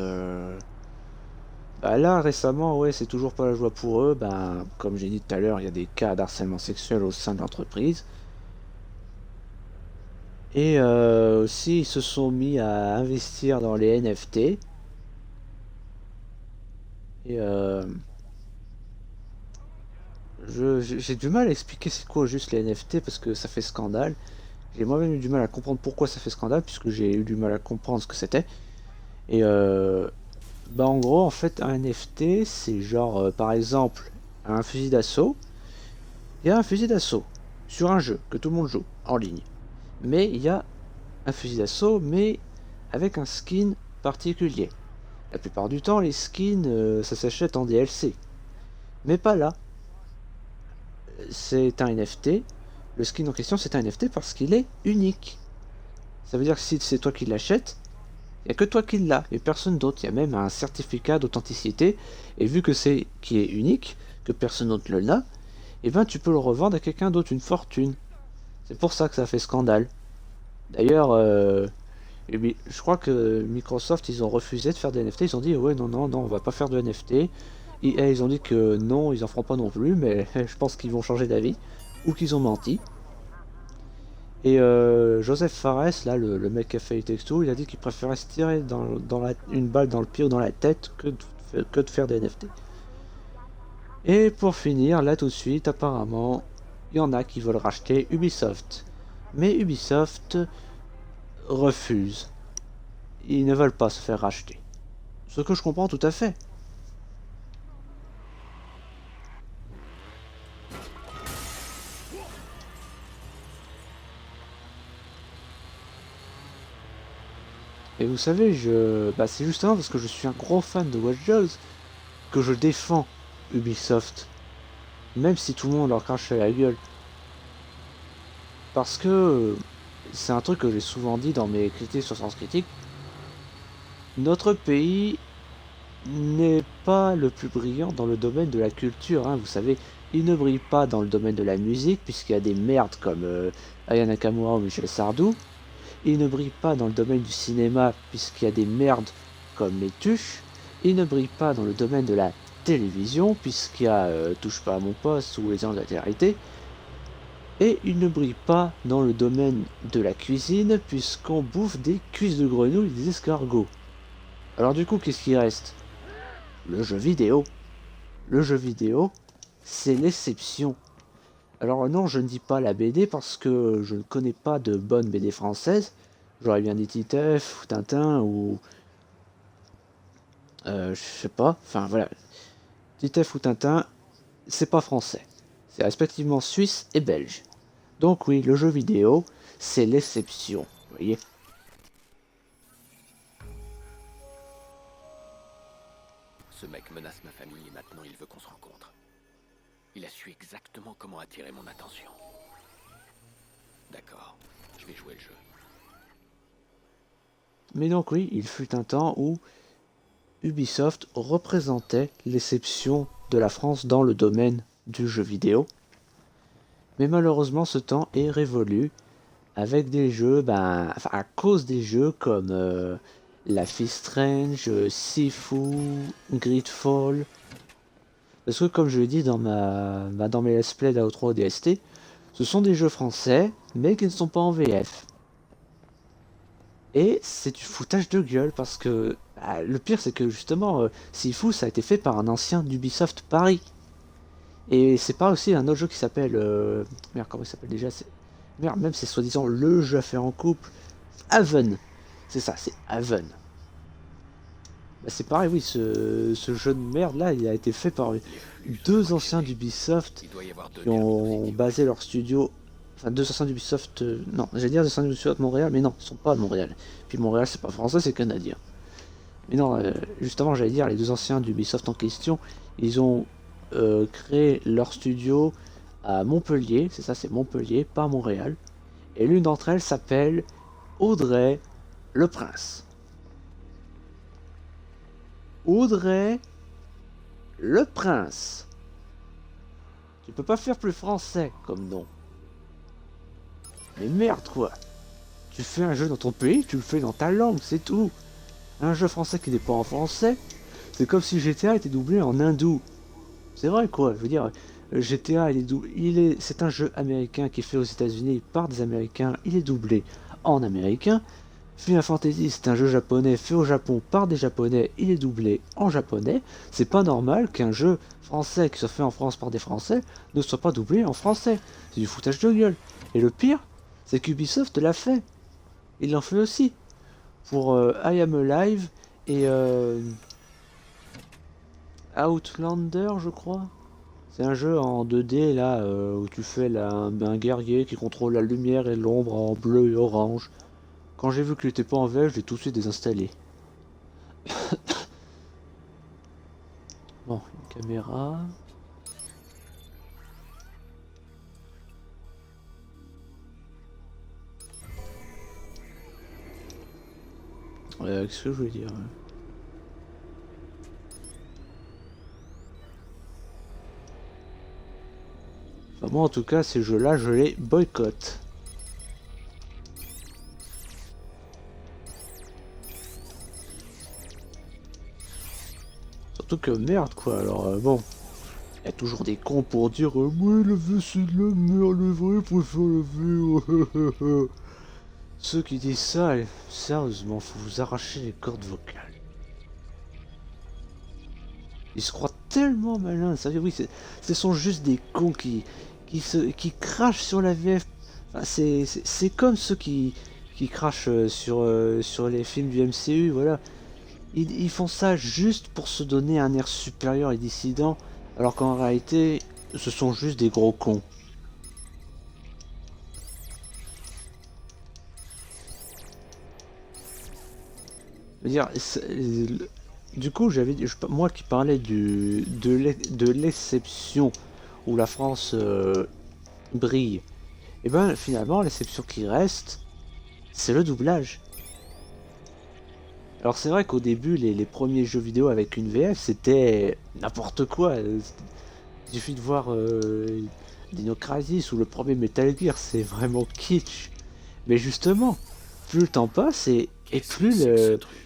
Bah là récemment ouais c'est toujours pas la joie pour eux, bah comme j'ai dit tout à l'heure il y a des cas d'harcèlement sexuel au sein de l'entreprise. Et aussi ils se sont mis à investir dans les NFT. Et j'ai du mal à expliquer c'est quoi juste les NFT parce que ça fait scandale. J'ai moi-même eu du mal à comprendre pourquoi ça fait scandale puisque j'ai eu du mal à comprendre ce que c'était. Et bah en gros en fait un NFT c'est genre par exemple un fusil d'assaut. Il y a un fusil d'assaut sur un jeu que tout le monde joue en ligne. Mais il y a un fusil d'assaut mais avec un skin particulier. La plupart du temps les skins ça s'achète en DLC. Mais pas là. C'est un NFT. Le skin en question c'est un NFT parce qu'il est unique. Ça veut dire que si c'est toi qui l'achètes, il n'y a que toi qui l'as et personne d'autre. Il y a même un certificat d'authenticité. Et vu que c'est qui est unique, que personne d'autre le l'a, et ben tu peux le revendre à quelqu'un d'autre une fortune. C'est pour ça que ça fait scandale. D'ailleurs, je crois que Microsoft ils ont refusé de faire des NFT. Ils ont dit ouais non on va pas faire de NFT. EA ils ont dit que non ils en feront pas non plus, mais je pense qu'ils vont changer d'avis ou qu'ils ont menti. Et Joseph Fares, là, le mec qui a fait It Takes Two, il a dit qu'il préférait se tirer une balle dans le pied ou dans la tête que de que de faire des NFT. Et pour finir, là tout de suite, apparemment, il y en a qui veulent racheter Ubisoft. Mais Ubisoft refuse. Ils ne veulent pas se faire racheter. Ce que je comprends tout à fait. Et vous savez, c'est justement parce que je suis un gros fan de Watch Dogs que je défends Ubisoft. Même si tout le monde leur crache à la gueule. Parce que c'est un truc que j'ai souvent dit dans mes critiques sur Sens Critique. Notre pays n'est pas le plus brillant dans le domaine de la culture, hein. Vous savez, il ne brille pas dans le domaine de la musique, puisqu'il y a des merdes comme Aya Nakamura ou Michel Sardou. Il ne brille pas dans le domaine du cinéma, puisqu'il y a des merdes comme les Tuches. Il ne brille pas dans le domaine de la télévision, puisqu'il y a Touche pas à mon poste ou Les Anges de la Télé-réalité. Et il ne brille pas dans le domaine de la cuisine, puisqu'on bouffe des cuisses de grenouille et des escargots. Alors du coup, qu'est-ce qui reste? Le jeu vidéo. Le jeu vidéo, c'est l'exception. Alors non, je ne dis pas la BD parce que je ne connais pas de bonne BD française. J'aurais bien dit Titeuf ou Tintin ou... je sais pas, enfin voilà. Titeuf ou Tintin, c'est pas français. C'est respectivement suisse et belge. Donc oui, le jeu vidéo, c'est l'exception, vous voyez. Ce mec menace ma famille et maintenant il veut qu'on se rencontre. Il a su exactement comment attirer mon attention. D'accord, je vais jouer le jeu. Mais donc oui, il fut un temps où Ubisoft représentait l'exception de la France dans le domaine du jeu vidéo. Mais malheureusement, ce temps est révolu avec des jeux, à cause des jeux comme Life is Strange, Sifu, Gridfall. Parce que comme je l'ai dit dans mes let's play d'Outro ODST, ce sont des jeux français, mais qui ne sont pas en VF. Et c'est du foutage de gueule, parce que le pire c'est que justement, Sifu ça a été fait par un ancien d'Ubisoft Paris. Et c'est pas aussi un autre jeu qui s'appelle... Merde, comment il s'appelle déjà? Merde, même c'est soi-disant le jeu à faire en couple. Haven. C'est ça, c'est Haven. C'est pareil, oui, ce jeu de merde là, il a été fait par deux anciens d'Ubisoft qui ont basé leur studio. Enfin, deux anciens d'Ubisoft. Non, j'allais dire deux anciens d'Ubisoft Montréal, mais non, ils sont pas de Montréal. Puis Montréal, c'est pas français, c'est canadien. Mais non, justement, j'allais dire, les deux anciens d'Ubisoft en question, ils ont créé leur studio à Montpellier, c'est ça, c'est Montpellier, pas Montréal. Et l'une d'entre elles s'appelle Audrey Le Prince. Audrey Le Prince. Tu peux pas faire plus français comme nom. Mais merde quoi. Tu fais un jeu dans ton pays, tu le fais dans ta langue, c'est tout. Un jeu français qui n'est pas en français, c'est comme si GTA était doublé en hindou. C'est vrai quoi, je veux dire, GTA c'est un jeu américain qui est fait aux États-Unis par des Américains, il est doublé en américain. Final Fantasy, c'est un jeu japonais fait au Japon par des Japonais, il est doublé en japonais. C'est pas normal qu'un jeu français qui soit fait en France par des Français ne soit pas doublé en français. C'est du foutage de gueule. Et le pire, c'est qu'Ubisoft l'a fait. Il l'en fait aussi. Pour I Am Alive et Outlander, je crois. C'est un jeu en 2D là où tu fais un guerrier qui contrôle la lumière et l'ombre en bleu et orange. Quand j'ai vu qu'il était pas en VF, j'ai tout de suite désinstallé. Bon, une caméra. Qu'est-ce que je voulais dire? Enfin, moi en tout cas, ces jeux-là, je les boycotte. Surtout que merde quoi, alors bon. Il y a toujours des cons pour dire ouais la vie c'est de la merde, le vrai préfère la vie. Ceux qui disent ça, sérieusement, faut vous arracher les cordes vocales. Ils se croient tellement malins. Sérieux, oui, ce sont juste des cons qui crachent sur la VF. Enfin, c'est comme ceux qui crachent sur les films du MCU, voilà. Ils font ça juste pour se donner un air supérieur et dissident, alors qu'en réalité, ce sont juste des gros cons. Je veux dire, du coup, moi qui parlais de l'exception où la France brille, et ben finalement, l'exception qui reste, c'est le doublage. Alors c'est vrai qu'au début, les premiers jeux vidéo avec une VF, c'était n'importe quoi. Il suffit de voir Dino Crisis ou le premier Metal Gear, c'est vraiment kitsch. Mais justement, plus le temps passe et Qu'est-ce que plus c'est que ce le... truc?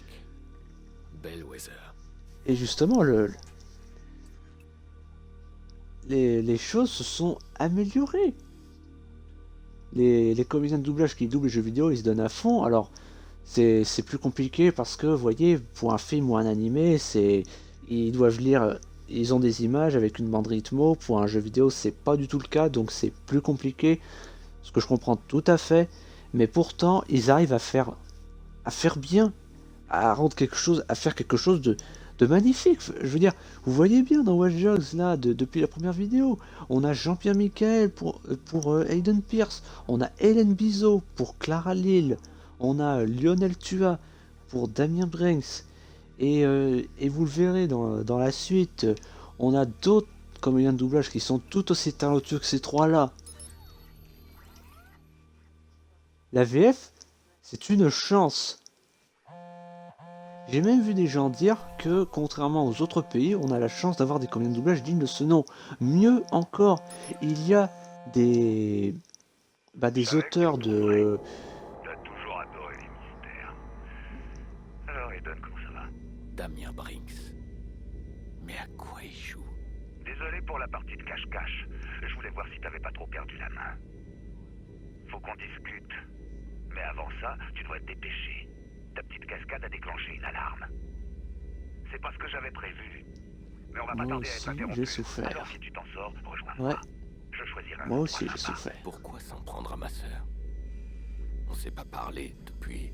Bellwether. Et justement, les choses se sont améliorées. Les comédiens de doublage qui doublent les jeux vidéo, ils se donnent à fond. Alors, c'est plus compliqué parce que, vous voyez, pour un film ou un animé, ils doivent lire, ils ont des images avec une bande rythmo. Pour un jeu vidéo, c'est pas du tout le cas, donc c'est plus compliqué. Ce que je comprends tout à fait. Mais pourtant, ils arrivent à faire bien, à faire quelque chose de magnifique. Je veux dire, vous voyez bien dans Watch Dogs, là, depuis la première vidéo, on a Jean-Pierre Michael pour Aiden Pierce, on a Hélène Bizot pour Clara Lille, on a Lionel Tua pour Damien Brinks, et vous le verrez dans la suite, on a d'autres comédiens de doublage qui sont tout aussi talentueux que ces trois-là. La VF, c'est une chance. J'ai même vu des gens dire que, contrairement aux autres pays, on a la chance d'avoir des comédiens de doublage dignes de ce nom. Mieux encore, il y a des auteurs de... T'as toujours adoré les mystères. Alors, Eden, comment ça va? Damien Brinks. Mais à quoi il joue? Désolé pour la partie de cache-cache. Je voulais voir si t'avais pas trop perdu la main. Faut qu'on discute. Mais avant ça, tu dois te dépêcher. Ta petite cascade a déclenché une alarme. C'est pas ce que j'avais prévu. Mais on va pas Moi tarder à aussi, être interrompu. j'ai souffert. Alors si tu t'en sors, rejoins-moi. Ouais, Je choisirai un moi endroit aussi j'ai sympa. souffert. Pourquoi s'en prendre à ma sœur? On s'est pas parlé depuis...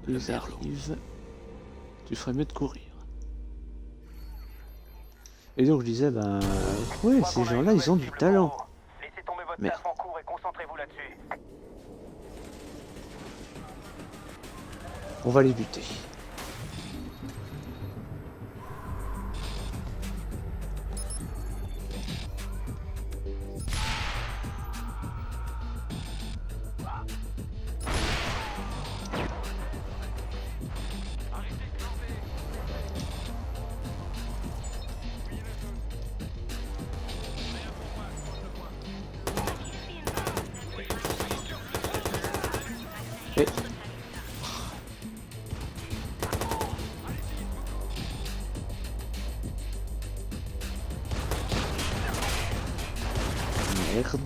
le Ils merlot. arrivent, tu ferais mieux de courir. Et donc je disais, ben... ouais, ces gens-là, ils ont du talent. Laissez tomber votre Mais- taf en cours et concentrez-vous là-dessus. On va les buter. Et... Merde.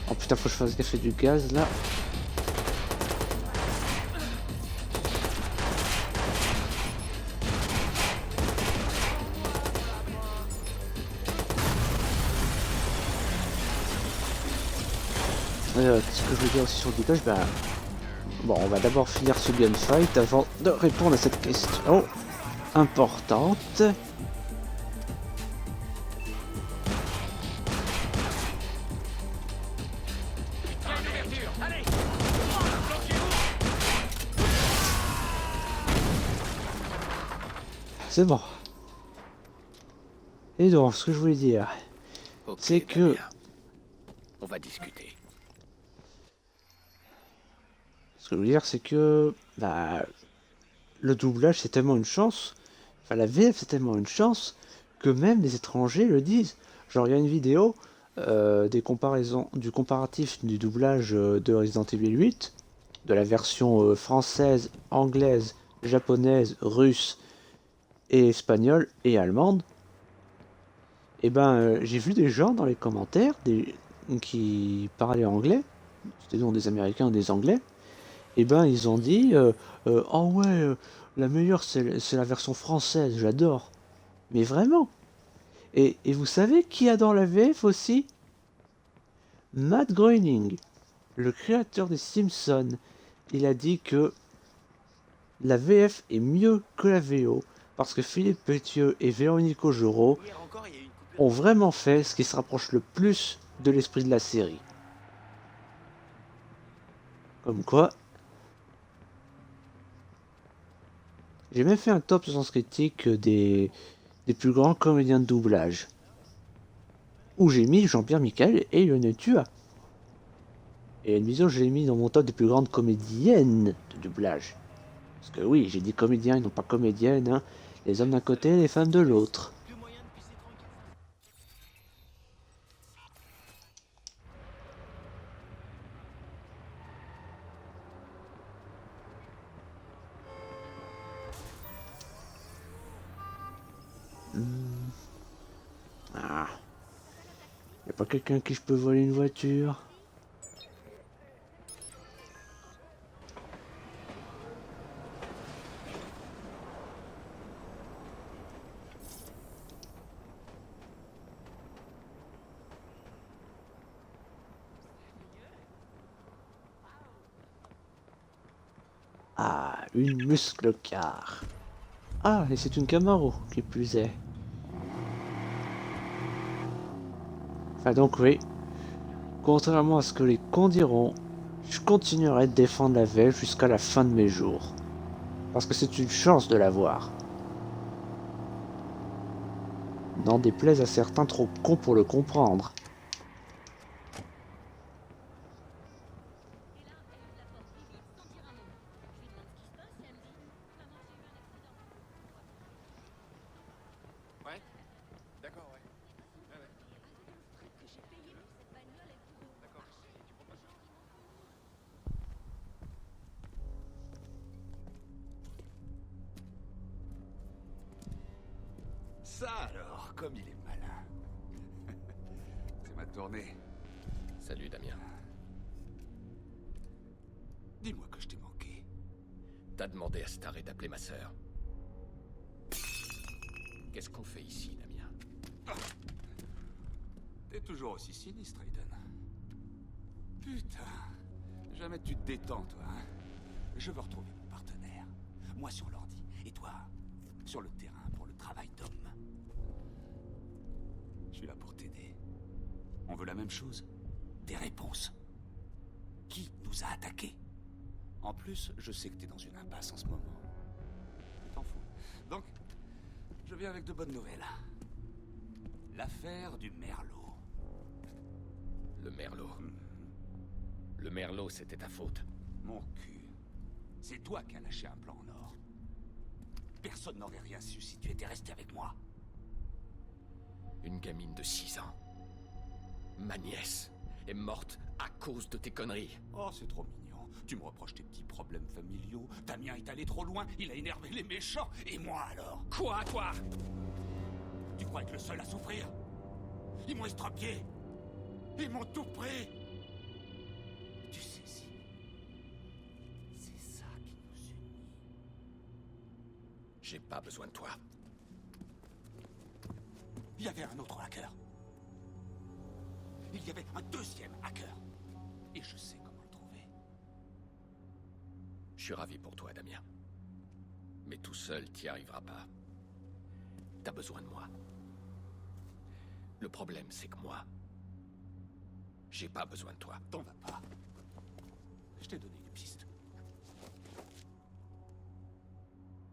Oh putain, faut que je fasse gaffe du gaz là. Ce que je veux dire aussi sur le doublage, bah... Bon, on va d'abord finir ce gunfight avant de répondre à cette question importante. C'est bon. Et donc, ce que je voulais dire, Ok, c'est que... Damien. On va discuter. Ce que je veux dire, c'est que... Bah... Le doublage, c'est tellement une chance. Enfin, la VF, c'est tellement une chance que même les étrangers le disent. Genre, il y a une vidéo des comparaisons, du comparatif du doublage de Resident Evil 8, de la version française, anglaise, japonaise, russe et espagnole et allemande. Et ben, j'ai vu des gens dans les commentaires qui parlaient anglais, c'était donc des Américains ou des Anglais. Et ben, ils ont dit oh ouais, La meilleure, c'est la version française, j'adore. Mais vraiment. Et vous savez qui adore la VF aussi? Matt Groening, le créateur des Simpsons. Il a dit que la VF est mieux que la VO parce que Philippe Pétieux et Véronique Augereau ont vraiment fait ce qui se rapproche le plus de l'esprit de la série. Comme quoi, j'ai même fait un top sans critique des plus grands comédiens de doublage. Où j'ai mis Jean-Pierre Michael et Lionel Tua. Et Envision, je l'ai mis dans mon top des plus grandes comédiennes de doublage. Parce que oui, j'ai dit comédiens et non pas comédiennes, hein. Les hommes d'un côté, les femmes de l'autre. Ah. Y'a pas quelqu'un qui je peux voler une voiture? Ah, une muscle car. Ah, et c'est une Camaro, qui plus est. Enfin donc oui, contrairement à ce que les cons diront, je continuerai de défendre la VF jusqu'à la fin de mes jours. Parce que c'est une chance de l'avoir. N'en déplaise à certains trop cons pour le comprendre. Ouais. D'accord, ouais. Ouais, ouais. D'accord. Ça alors, comme il est malin. C'est ma tournée. Salut Damien. Dis-moi que je t'ai manqué. T'as demandé à Staré d'appeler ma sœur. Qu'est-ce qu'on fait ici, Damien? T'es toujours aussi sinistre, Aiden. Putain. Jamais tu te détends, toi, hein. Je veux retrouver mon partenaire. Moi sur l'ordi, et toi, sur le terrain pour le travail d'homme. Je suis là pour t'aider. On veut la même chose. Des réponses. Qui nous a attaqués? En plus, je sais que t'es dans une impasse en ce moment. Tu t'en fous. Donc, je viens avec de bonnes nouvelles. L'affaire du Merlot. Le Merlot. Le Merlot, c'était ta faute. Mon cul. C'est toi qui as lâché un plan en or. Personne n'aurait rien su si tu étais resté avec moi. Une gamine de 6 ans. Ma nièce est morte à cause de tes conneries. Oh, c'est trop mignon. Tu me reproches tes petits problèmes familiaux. Damien est allé trop loin, il a énervé les méchants. Et moi alors? Quoi, toi? Tu crois être le seul à souffrir? Ils m'ont estropié. Ils m'ont tout pris. Tu sais si... c'est ça qui nous unit. J'ai pas besoin de toi. Il y avait un autre hacker. Il y avait un deuxième hacker. Et je sais comment le trouver. Je suis ravi pour toi, Damien. Mais tout seul, t'y arriveras pas. T'as besoin de moi. Le problème, c'est que moi, j'ai pas besoin de toi. T'en vas pas. Je t'ai donné une piste.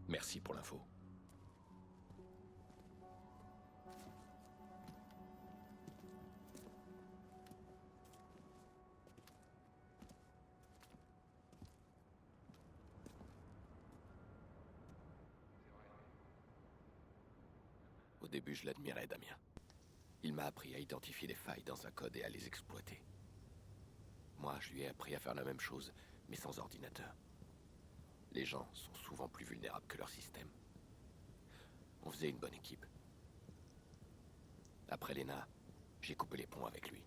Merci pour l'info. Au début, je l'admirais, Damien. Il m'a appris à identifier les failles dans un code et à les exploiter. Moi, je lui ai appris à faire la même chose, mais sans ordinateur. Les gens sont souvent plus vulnérables que leur système. On faisait une bonne équipe. Après Lena, j'ai coupé les ponts avec lui.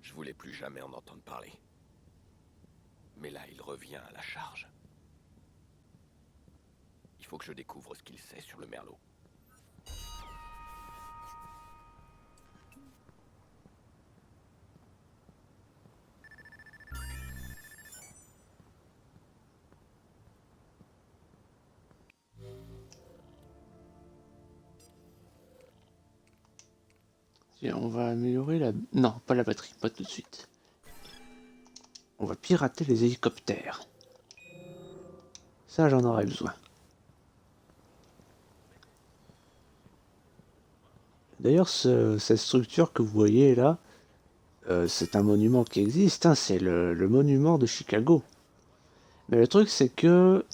Je voulais plus jamais en entendre parler. Mais là, il revient à la charge. faut que je découvre ce qu'il sait sur le merlot. Tiens, on va améliorer la... Non, pas la batterie, pas tout de suite. On va pirater les hélicoptères. Ça, j'en aurais besoin. D'ailleurs, cette structure que vous voyez là, c'est un monument qui existe, hein, c'est le monument de Chicago. Mais le truc, c'est que,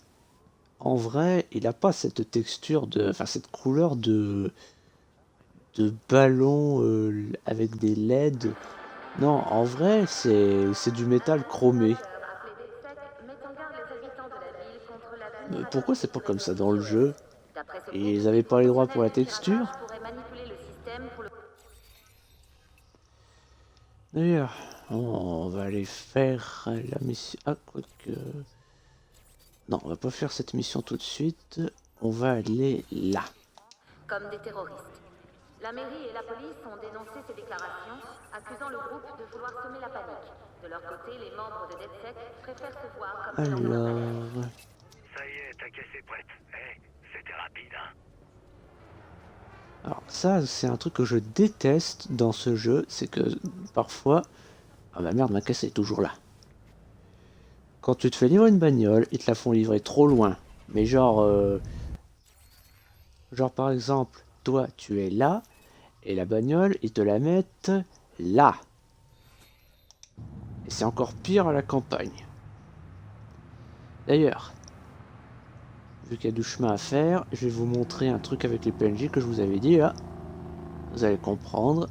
en vrai, il n'a pas cette texture de... Enfin, cette couleur de ballon avec des LED. Non, en vrai, c'est du métal chromé. Mais pourquoi c'est pas comme ça dans le jeu? Et ils avaient pas les droits pour la texture? D'ailleurs, on va aller faire la mission... Ah, quoique... Non, on va pas faire cette mission tout de suite. On va aller là. Comme des terroristes. La mairie et la police ont dénoncé ces déclarations, accusant le groupe de vouloir semer la panique. De leur côté, les membres de DedSec préfèrent se voir comme des lanceurs d'alerte. Alors... Ça y est, ta caisse est prête. C'était rapide, hein. Alors ça, c'est un truc que je déteste dans ce jeu, c'est que parfois... Ah bah merde, ma caisse est toujours là. Quand tu te fais livrer une bagnole, ils te la font livrer trop loin. Mais genre... Genre par exemple, toi tu es là, et la bagnole, ils te la mettent là. Et c'est encore pire à la campagne. D'ailleurs, vu qu'il y a du chemin à faire, je vais vous montrer un truc avec les PNJ que je vous avais dit là. Vous allez comprendre.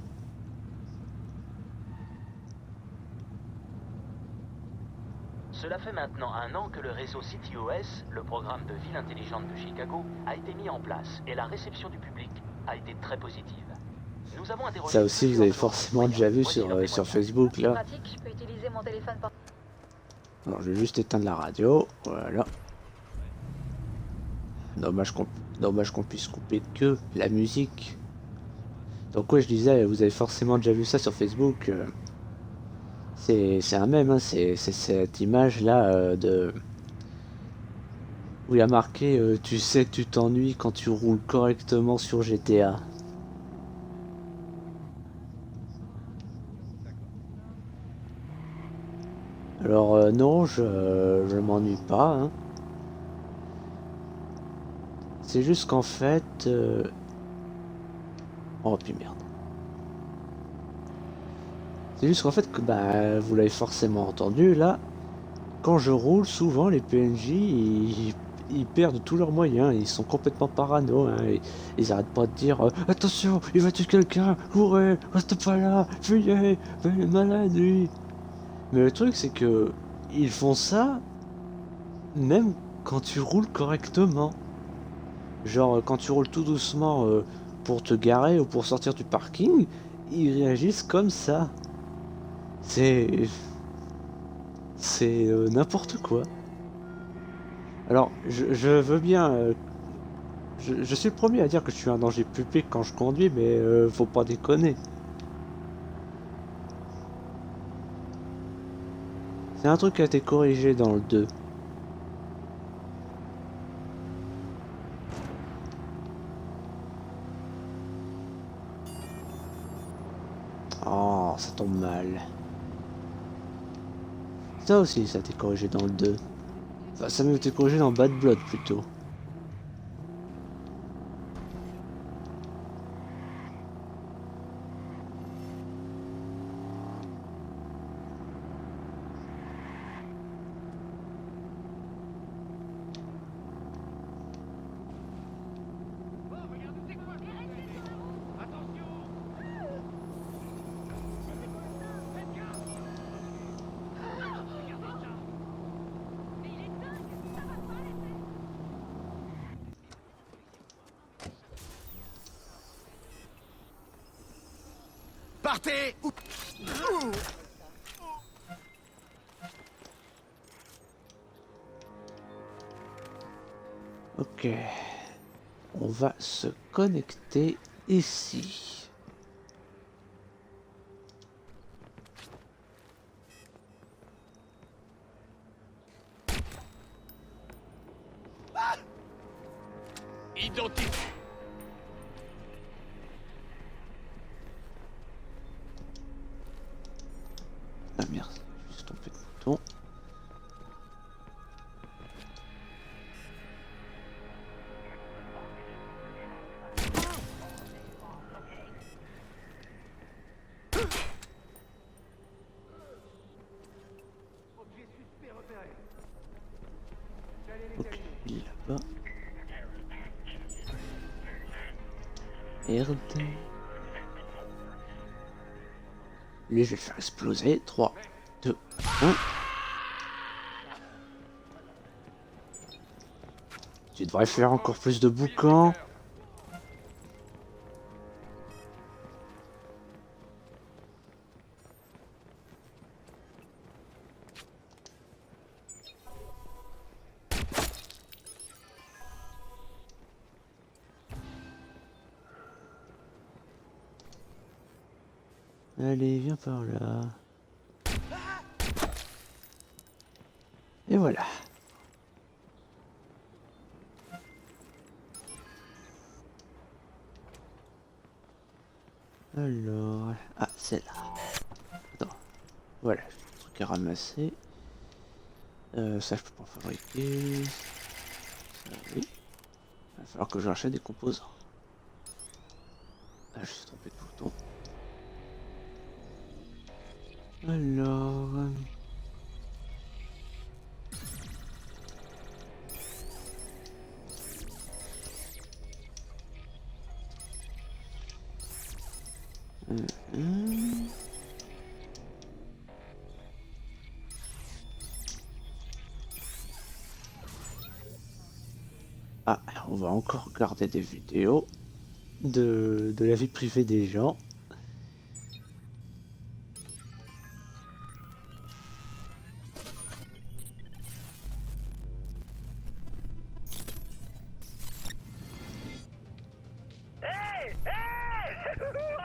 Cela fait maintenant 1 an que le réseau CityOS, le programme de ville intelligente de Chicago, a été mis en place et la réception du public a été très positive. Nous avons interrogé Ça aussi, vous avez forcément déjà vu sur Facebook là. Alors, je vais juste éteindre la radio. Voilà. Dommage qu'on puisse couper que la musique. Donc ouais, je disais, vous avez forcément déjà vu ça sur Facebook. C'est un mème, hein, c'est cette image là de... Où il y a marqué tu sais que tu t'ennuies quand tu roules correctement sur GTA. Alors non, je m'ennuie pas. Hein. C'est juste qu'en fait... Oh puis merde. C'est juste qu'en fait, que, bah, vous l'avez forcément entendu là, quand je roule, souvent les PNJ, ils perdent tous leurs moyens, ils sont complètement parano, hein, ils arrêtent pas de dire attention, il va tuer quelqu'un, courez, reste pas là, fuyez, venez malade lui. Mais le truc c'est que ils font ça même quand tu roules correctement. Genre quand tu roules tout doucement pour te garer ou pour sortir du parking, ils réagissent comme ça. C'est n'importe quoi. Alors, je veux bien... je suis le premier à dire que je suis un danger public quand je conduis, mais faut pas déconner. C'est un truc qui a été corrigé dans le 2. Oh, ça tombe mal. Ça aussi, ça a été corrigé dans le 2. Enfin, ça m'a été corrigé dans Bad Blood plutôt. Partez! Ok. Ok. On va se connecter ici. Identique. Ah merde, j'ai juste trompé de bouton. Ok, il est là-bas. Merde. Lui, je vais le faire exploser. 3, 2, 1. Tu devrais faire encore plus de boucans. Allez, viens par là. Et voilà. Alors... Ah, c'est là. Attends. Voilà, le truc à ramasser. Ça, je peux pas en fabriquer. Ça, oui. Il va falloir que je rachète des composants. Ah, je suis trompé de bouton. Alors... Ah, on va encore regarder des vidéos de la vie privée des gens.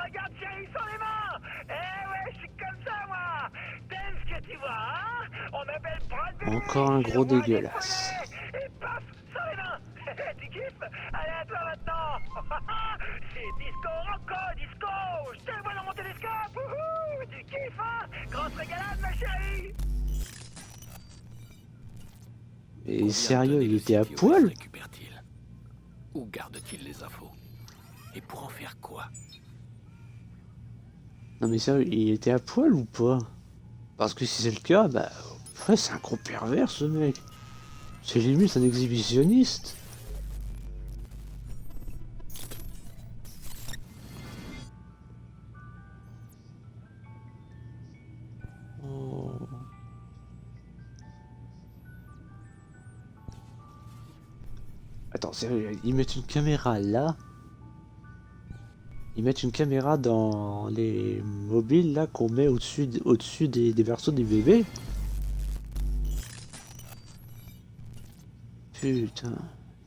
Regarde, chérie, sans les mains. Ouais, je suis comme ça, moi. T'aimes ce que tu vois, hein? On m'appelle Brad Pitt. Encore un gros dégueulasse. Et paf, sans les mains. Tu kiffes? Allez, à toi maintenant. C'est disco, rocco, disco. Je te vois dans mon télescope. Wouhou, tu kiffes, hein? Grosse régalade, ma chérie. Et sérieux, il était à poil? Récupère-t-il? Où garde-t-il les infos? Et pour en faire quoi? Non mais sérieux, il était à poil ou pas? Parce que si c'est le cas, bah... Après, c'est un gros pervers, ce mec. C'est limite un exhibitionniste. Oh. Attends, sérieux, ils mettent une caméra là. Ils mettent une caméra dans les mobiles là qu'on met au-dessus des berceaux des bébés. Putain.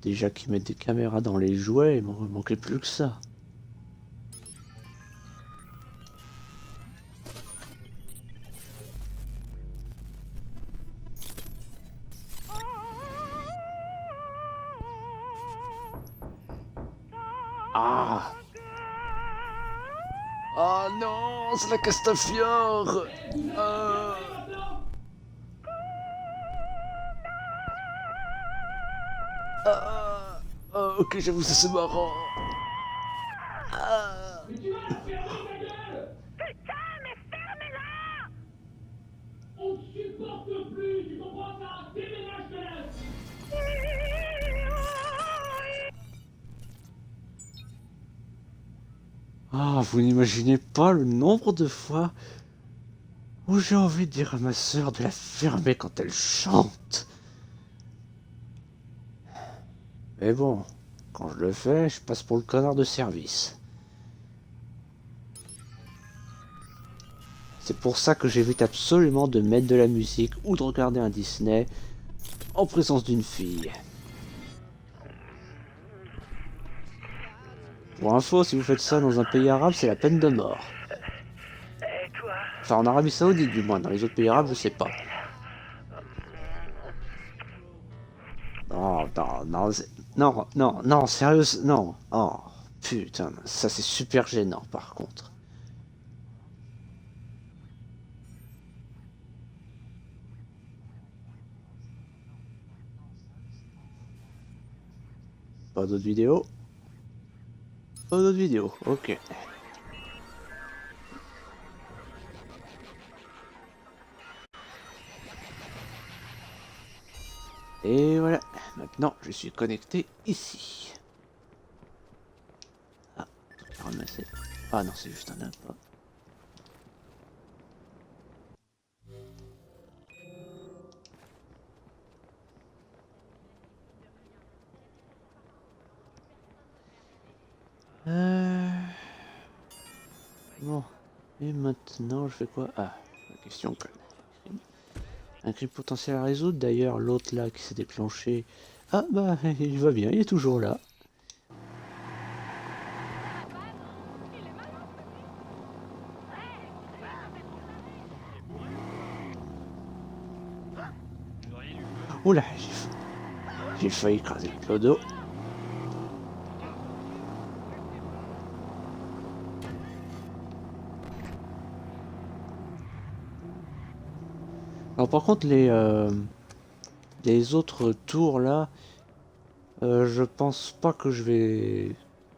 Déjà qu'ils mettent des caméras dans les jouets, il m'en manquait plus que ça. Ah! Oh non, c'est la Castafiore! Ok, j'avoue, ça c'est marrant. Ah, vous n'imaginez pas le nombre de fois où j'ai envie de dire à ma sœur de la fermer quand elle chante. Mais bon, quand je le fais, je passe pour le connard de service. C'est pour ça que j'évite absolument de mettre de la musique ou de regarder un Disney en présence d'une fille. Pour info, si vous faites ça dans un pays arabe, c'est la peine de mort. Et toi? Enfin, en Arabie Saoudite, du moins. Dans les autres pays arabes, je sais pas. Non, non, non, non, non, non, sérieux, non. Oh, putain, ça c'est super gênant, par contre. Pas d'autres vidéos? Pas d'autres vidéos, ok. Et voilà, maintenant je suis connecté ici. Ah, ramasser. Ah non, c'est juste un appât. Bon, et maintenant je fais quoi? Ah, la question quand même. Un crime potentiel à résoudre, d'ailleurs l'autre là qui s'est déclenché. Ah bah il va bien, il est toujours là. Oula, j'ai failli écraser le clodo. Alors par contre les autres tours là, je pense pas que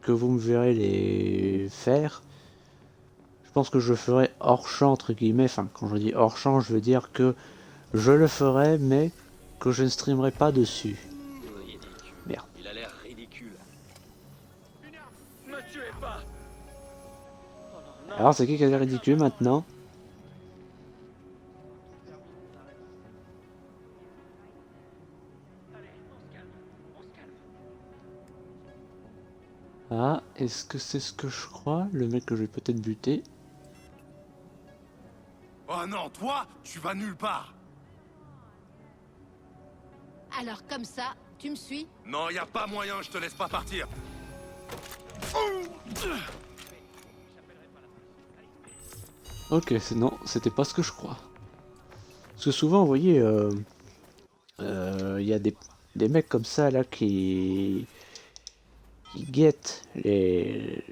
que vous me verrez les faire. Je pense que je ferai hors champ entre guillemets. Enfin, quand je dis hors champ, je veux dire que je le ferai, mais que je ne streamerai pas dessus. Merde. Il a l'air ridicule. Me tuez pas. Alors c'est qui a l'air ridicule maintenant? Ah, est-ce que c'est ce que je crois? Le mec que je vais peut-être buter. Oh non, toi, tu vas nulle part. Alors comme ça, tu me suis? Non, y a pas moyen, je te laisse pas partir. Ok, non, c'était pas ce que je crois. Parce que souvent, vous voyez, y a des mecs comme ça là qui guettent les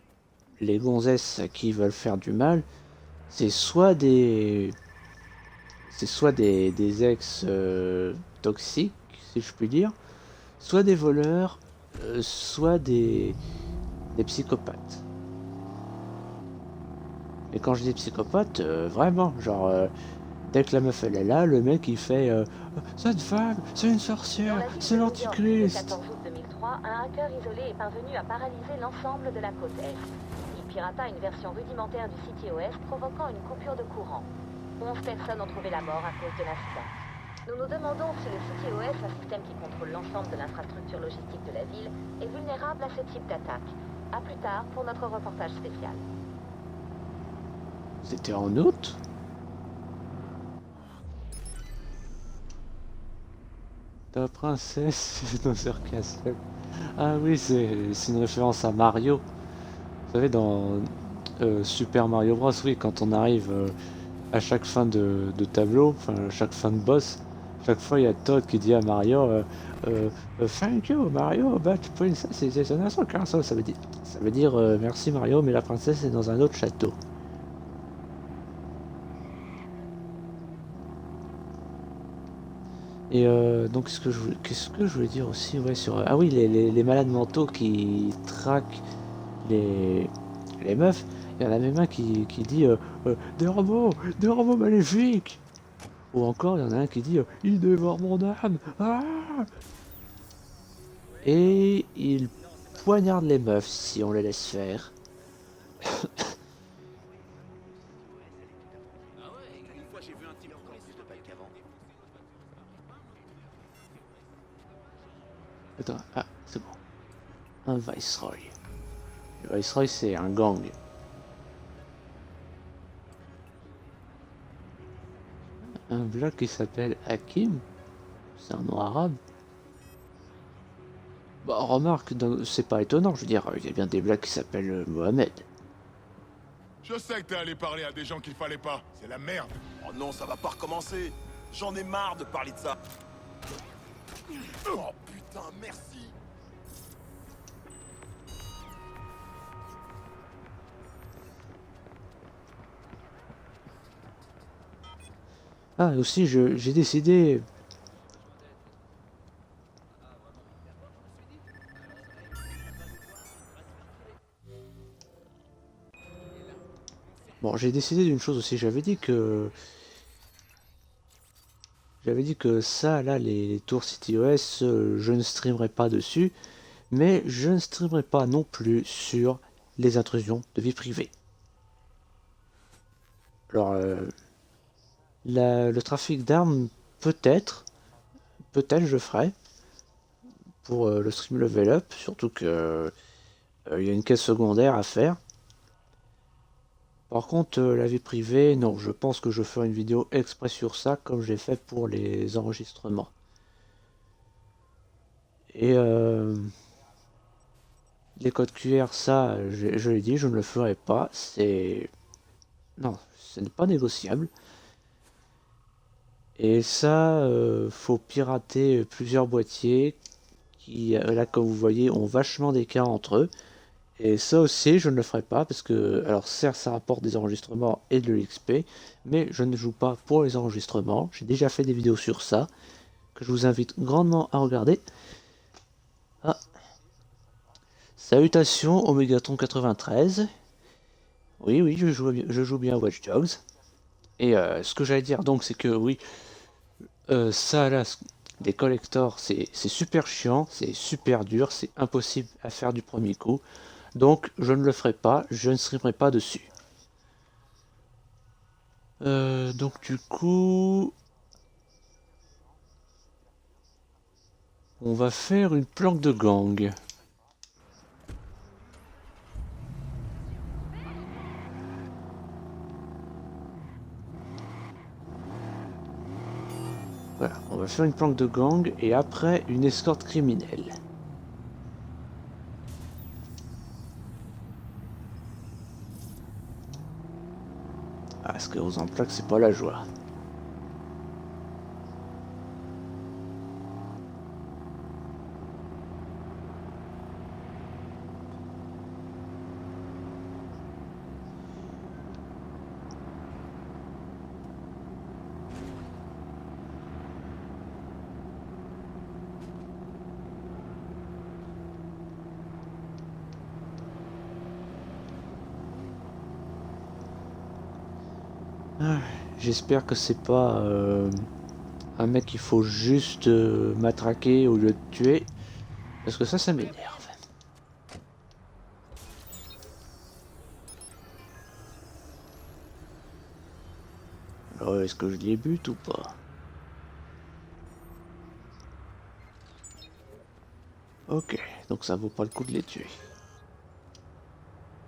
gonzesses à qui ils veulent faire du mal. C'est soit des ex toxiques, si je puis dire, soit des voleurs, soit des psychopathes. Et quand je dis psychopathe, vraiment, genre, dès que la meuf elle est là, le mec il fait cette femme, c'est une sorcière, c'est l'antichrist. Le 14 août 2003, un hacker isolé est parvenu à paralyser l'ensemble de la côte Est. Il pirata une version rudimentaire du site OS, provoquant une coupure de courant. 11 personnes ont trouvé la mort à cause de l'incident. Nous nous demandons si le site OS, un système qui contrôle l'ensemble de l'infrastructure logistique de la ville, est vulnérable à ce type d'attaque. A plus tard pour notre reportage spécial. C'était en août? La princesse dans Sir Castle. Ah oui, c'est une référence à Mario. Vous savez, dans Super Mario Bros, oui, quand on arrive à chaque fin de tableau, enfin à chaque fin de boss, chaque fois il y a Todd qui dit à Mario Thank you Mario, but princess is in another castle. Ça veut dire merci Mario, mais la princesse est dans un autre château. Et donc qu'est-ce que je voulais dire aussi, ouais, sur ah oui, les malades mentaux qui traquent les meufs. Il y en a même un qui dit des robots maléfiques. Ou encore il y en a un qui dit il dévore mon âme. Ah, et il poignarde les meufs si on les laisse faire. Attends, ah, c'est bon. Un Viceroy. Le Viceroy, c'est un gang. Un black qui s'appelle Hakim. C'est un nom arabe. Bah, remarque, c'est pas étonnant, je veux dire, il y a bien des blagues qui s'appellent Mohamed. Je sais que t'es allé parler à des gens qu'il fallait pas. C'est la merde. Oh non, ça va pas recommencer. J'en ai marre de parler de ça. Oh putain, merci. Ah, et aussi, j'ai décidé... Bon, j'ai décidé d'une chose aussi, j'avais dit que... J'avais dit que ça, là, les tours CityOS, je ne streamerai pas dessus, mais je ne streamerai pas non plus sur les intrusions de vie privée. Alors, le trafic d'armes, peut-être je ferai pour le stream level up, surtout que il y a une quête secondaire à faire. Par contre, la vie privée, non, je pense que je ferai une vidéo exprès sur ça, comme je l'ai fait pour les enregistrements. Et les codes QR, ça, je l'ai dit, je ne le ferai pas. C'est... Non, ce n'est pas négociable. Et ça, faut pirater plusieurs boîtiers qui, là, comme vous voyez, ont vachement d'écart entre eux. Et ça aussi, je ne le ferai pas parce que, alors certes, ça rapporte des enregistrements et de l'XP, mais je ne joue pas pour les enregistrements. J'ai déjà fait des vidéos sur ça, que je vous invite grandement à regarder. Ah. Salutations, Omegatron 93. Oui, je joue bien à Watch Dogs. Et ce que j'allais dire donc, c'est que oui, ça là, les collectors, c'est super chiant, c'est super dur, c'est impossible à faire du premier coup. Donc je ne le ferai pas, je ne streamerai pas dessus. Donc du coup... On va faire une planque de gang. Voilà, on va faire une planque de gang et après une escorte criminelle. Ah, ce que vous en plaque, c'est pas la joie. J'espère que c'est pas un mec qu'il faut juste matraquer au lieu de tuer. Parce que ça m'énerve. Alors est-ce que je les bute ou pas? Ok, donc ça vaut pas le coup de les tuer.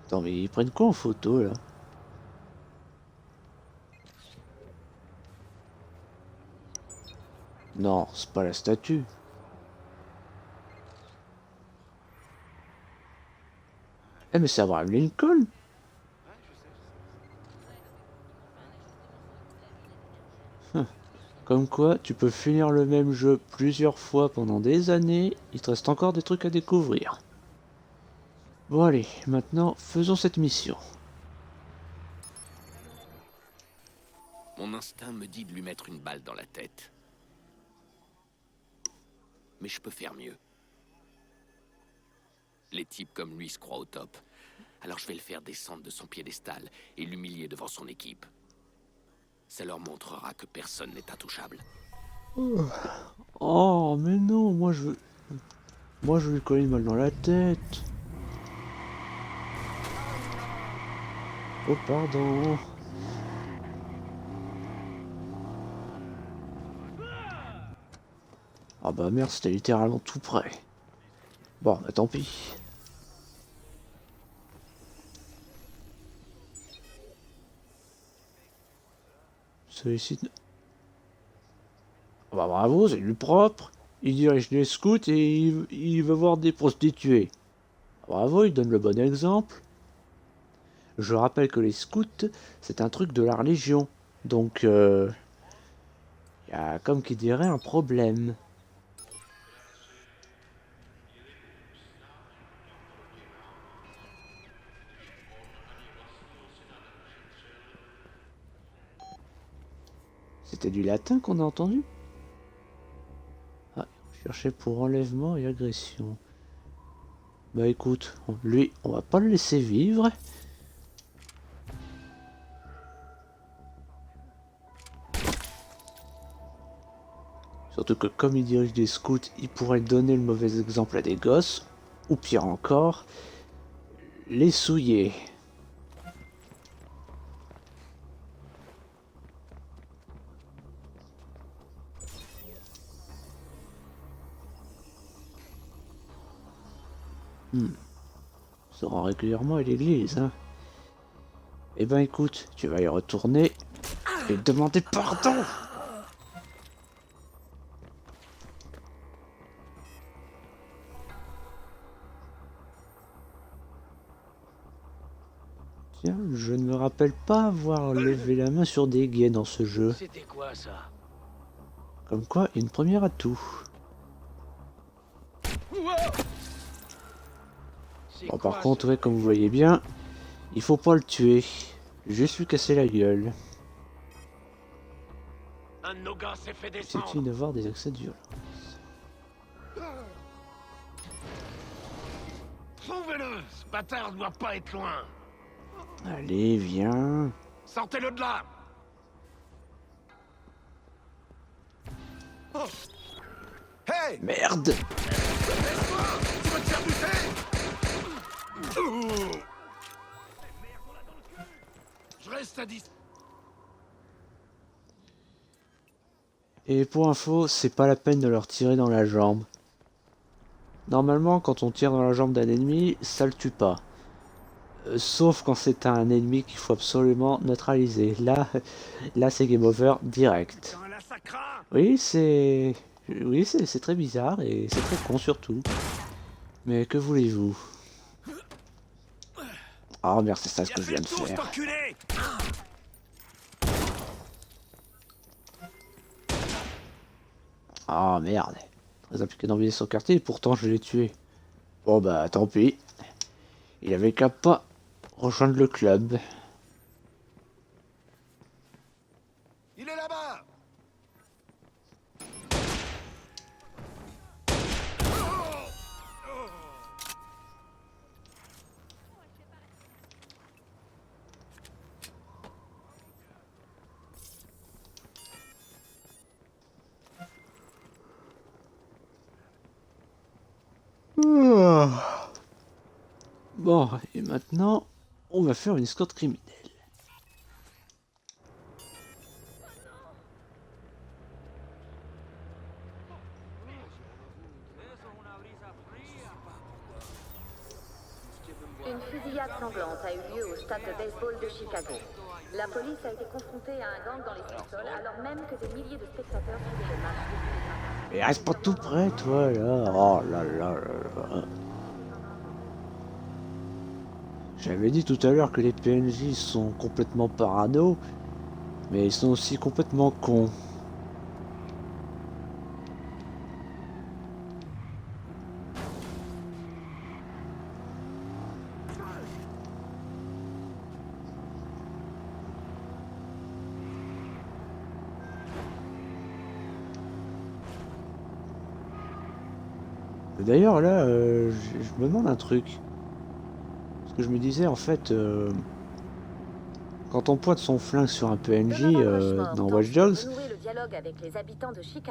Attends, mais ils prennent quoi en photo là? Non, c'est pas la statue. Eh mais c'est Abraham Lincoln. Comme quoi, tu peux finir le même jeu plusieurs fois pendant des années, il te reste encore des trucs à découvrir. Bon allez, maintenant faisons cette mission. Mon instinct me dit de lui mettre une balle dans la tête. Mais je peux faire mieux. Les types comme lui se croient au top. Alors je vais le faire descendre de son piédestal et l'humilier devant son équipe. Ça leur montrera que personne n'est intouchable. Oh, mais non, moi je lui coller une balle dans la tête. Oh, pardon. Ah bah merde, c'était littéralement tout près. Bon, bah tant pis. Celui-ci... Ah bah bravo, c'est du propre. Il dirige les scouts et il veut voir des prostituées. Bravo, il donne le bon exemple. Je rappelle que les scouts, c'est un truc de la religion. Donc, y a comme qui dirait un problème. C'était du latin qu'on a entendu? Ah, chercher pour enlèvement et agression. Bah écoute, lui, on va pas le laisser vivre. Surtout que comme il dirige des scouts, il pourrait donner le mauvais exemple à des gosses. Ou pire encore, les souiller. Se rend régulièrement à l'église, hein. Eh ben écoute, tu vas y retourner et demander pardon. Tiens, je ne me rappelle pas avoir levé la main sur des gays dans ce jeu. C'était quoi ça? Comme quoi, une première à tout. Bon, par contre, ouais, comme vous voyez bien, il faut pas le tuer. Juste lui casser la gueule. Un de nos gars s'est fait descendre. C'est-il d'avoir des accès de violence? Trouvez-le! Ce bâtard doit pas être loin. Allez, viens. Sortez-le de là! Oh. Hey! Merde! Laisse-moi! Tu vas te faire buter! Je reste à 10. Et pour info, c'est pas la peine de leur tirer dans la jambe. Normalement, quand on tire dans la jambe d'un ennemi, ça le tue pas. Sauf quand c'est un ennemi qu'il faut absolument neutraliser. Là c'est game over direct. Oui, c'est très bizarre et c'est très con surtout. Mais que voulez-vous? Oh merde, c'est ça ce que je viens de faire. Oh merde. Très impliqué dans vider son quartier et pourtant je l'ai tué. Bon bah tant pis. Il avait qu'à pas rejoindre le club. Il est là-bas! Bon, et maintenant, on va faire une escorte criminelle. Une fusillade sanglante a eu lieu au stade de baseball de Chicago. La police a été confrontée à un gang dans les sous-sols alors même que des milliers de spectateurs suivaient le match. Mais reste pas tout près, toi, là. Oh là là là là. J'avais dit tout à l'heure que les PNJ sont complètement parano, mais ils sont aussi complètement cons. D'ailleurs là, je me demande un truc. Parce que je me disais en fait, quand on pointe son flingue sur un PNJ dans Watch Dogs...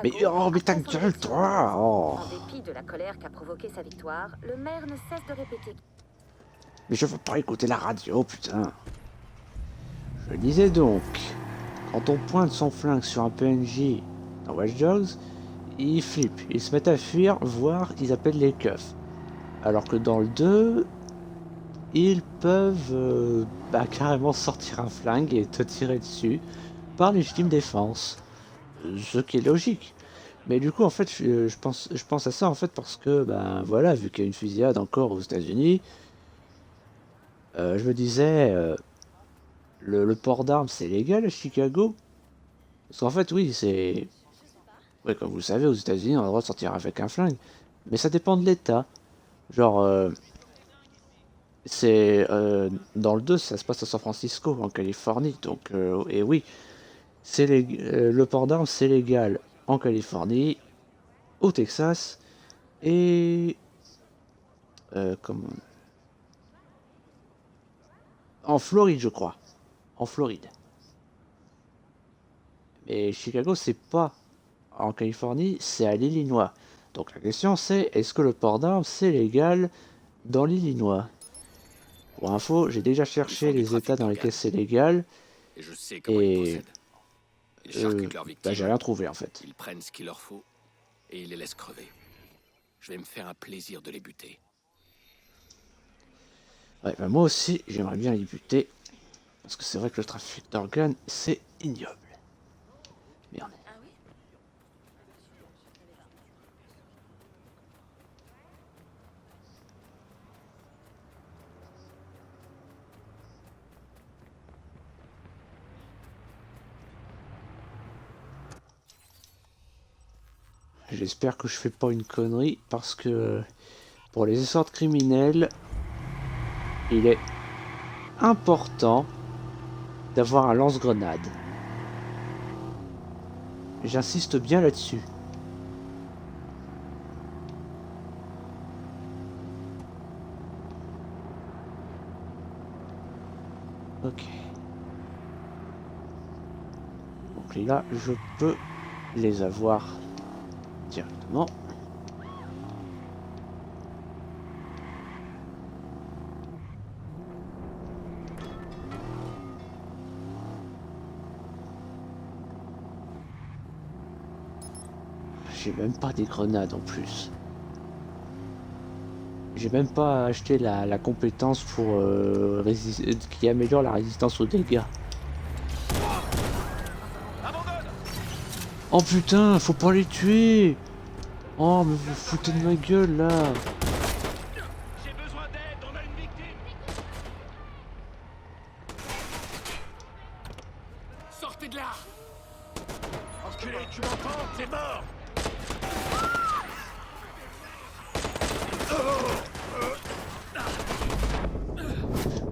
Mais oh mais ta gueule toi! Oh. En dépit de la colère qu'a provoqué sa victoire, le maire ne cesse de répéter. Mais je veux pas écouter la radio, putain. Je disais donc, quand on pointe son flingue sur un PNJ dans Watch Dogs, ils flippent, ils se mettent à fuir, voire ils appellent les keufs. Alors que dans le 2, ils peuvent carrément sortir un flingue et te tirer dessus par légitime défense. Ce qui est logique. Mais du coup, en fait, je pense à ça, en fait, parce que, ben voilà, vu qu'il y a une fusillade encore aux États-Unis, je me disais, le port d'armes, c'est légal à Chicago? Parce qu'en fait, oui, c'est... Ouais, comme vous le savez, aux États-Unis, on a le droit de sortir avec un flingue. Mais ça dépend de l'État. Genre, c'est... dans le 2, ça se passe à San Francisco, en Californie. Donc, et oui, le port d'armes, c'est légal en Californie, au Texas, et... comment... En Floride, je crois. En Floride. Mais Chicago, c'est pas en Californie, c'est à l'Illinois. Donc la question c'est, est-ce que le port d'armes, c'est légal dans l'Illinois? Pour info, j'ai déjà cherché les États dans lesquels c'est légal, Et je sais comment ils et procèdent. Ils charcutent leurs bah, victimes. j'ai rien trouvé en fait. Ils prennent ce qu'il leur faut et ils les laissent crever. Je vais me faire un plaisir de les buter. Ouais, bah, moi aussi, j'aimerais bien les buter, parce que c'est vrai que le trafic d'organes, c'est ignoble. Merde. J'espère que je fais pas une connerie, parce que pour les escortes criminels, il est important d'avoir un lance-grenade. J'insiste bien là-dessus. Ok. Donc là, je peux les avoir directement. J'ai même pas des grenades en plus. J'ai même pas acheté la compétence pour qui améliore la résistance aux dégâts. Oh putain, faut pas les tuer. Oh mais vous foutez de ma gueule là. J'ai besoin d'aide, on a une victime. Sortez de là! Enculé, tu m'entends? T'es mort.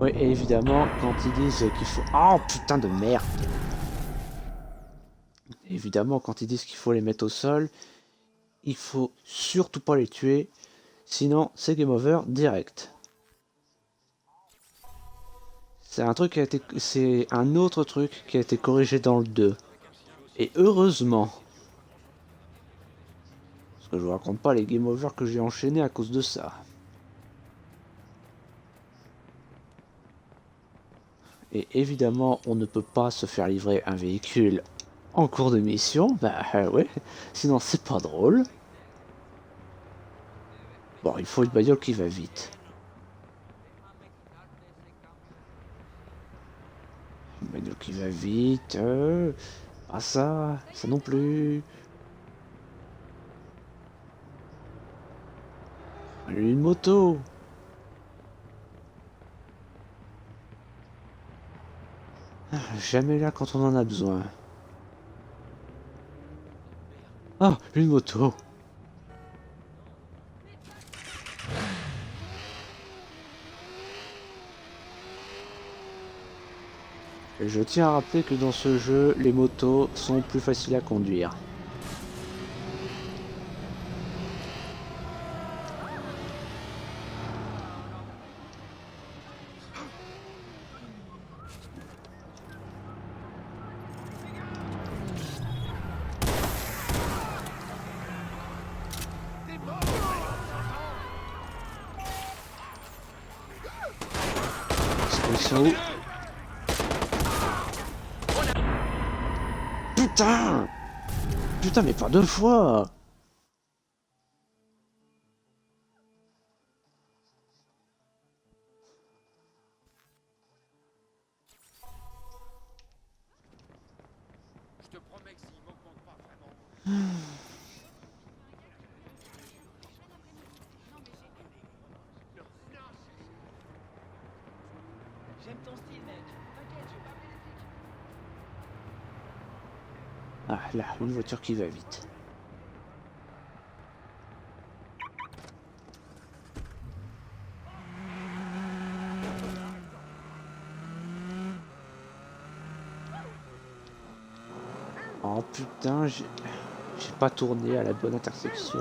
Oui, et évidemment, quand ils disent qu'il faut... Oh putain de merde. Évidemment, quand ils disent qu'il faut les mettre au sol, il faut surtout pas les tuer, sinon c'est game over direct. C'est un truc qui a été... C'est un autre truc qui a été corrigé dans le 2. Et heureusement. Parce que je vous raconte pas les game over que j'ai enchaînés à cause de ça. Et évidemment, on ne peut pas se faire livrer un véhicule en cours de mission. Bah ouais, sinon c'est pas drôle. Bon, il faut une bagnole qui va vite. Une bagnole qui va vite. Pas ça, ça non plus. Une moto. Jamais là quand on en a besoin. Ah, une moto. Et je tiens à rappeler que dans ce jeu, les motos sont plus faciles à conduire. Ils sont où? Putain! Putain, mais pas deux fois! Je te promets que s'il m'augmente pas vraiment... J'aime ton style, mec. T'inquiète, je vais pas appeler les flics. Ah, là, une voiture qui va vite. Oh putain, j'ai pas tourné à la bonne intersection.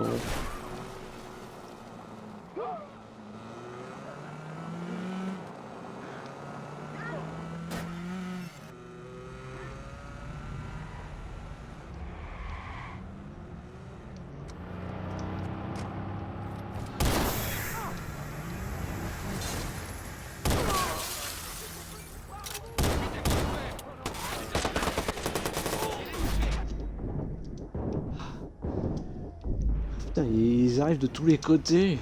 Putain, ils arrivent de tous les côtés.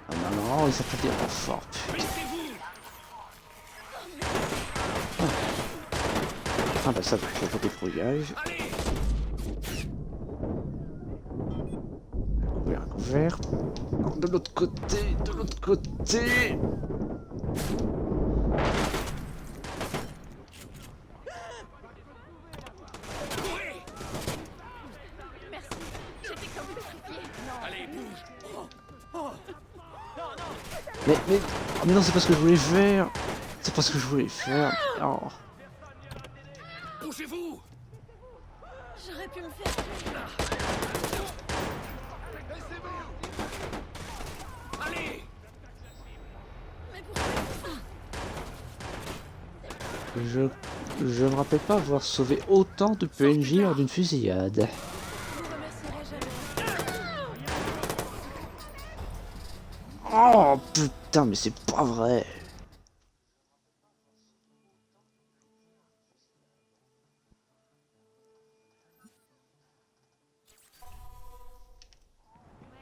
Ah non, ils s'apprêtent des renforts. Putain. Ah bah ça va, il faut pas des brouillages. Couvert, couvert. Non, de l'autre côté, de l'autre côté. Mais non, c'est pas ce que je voulais faire. C'est pas ce que je voulais faire. Oh. Bougez-vous! J'aurais pu me faire. Allez! Mais pourquoi? Je me rappelle pas avoir sauvé autant de PNJ lors d'une fusillade. Oh putain, mais c'est pas vrai. Ouais,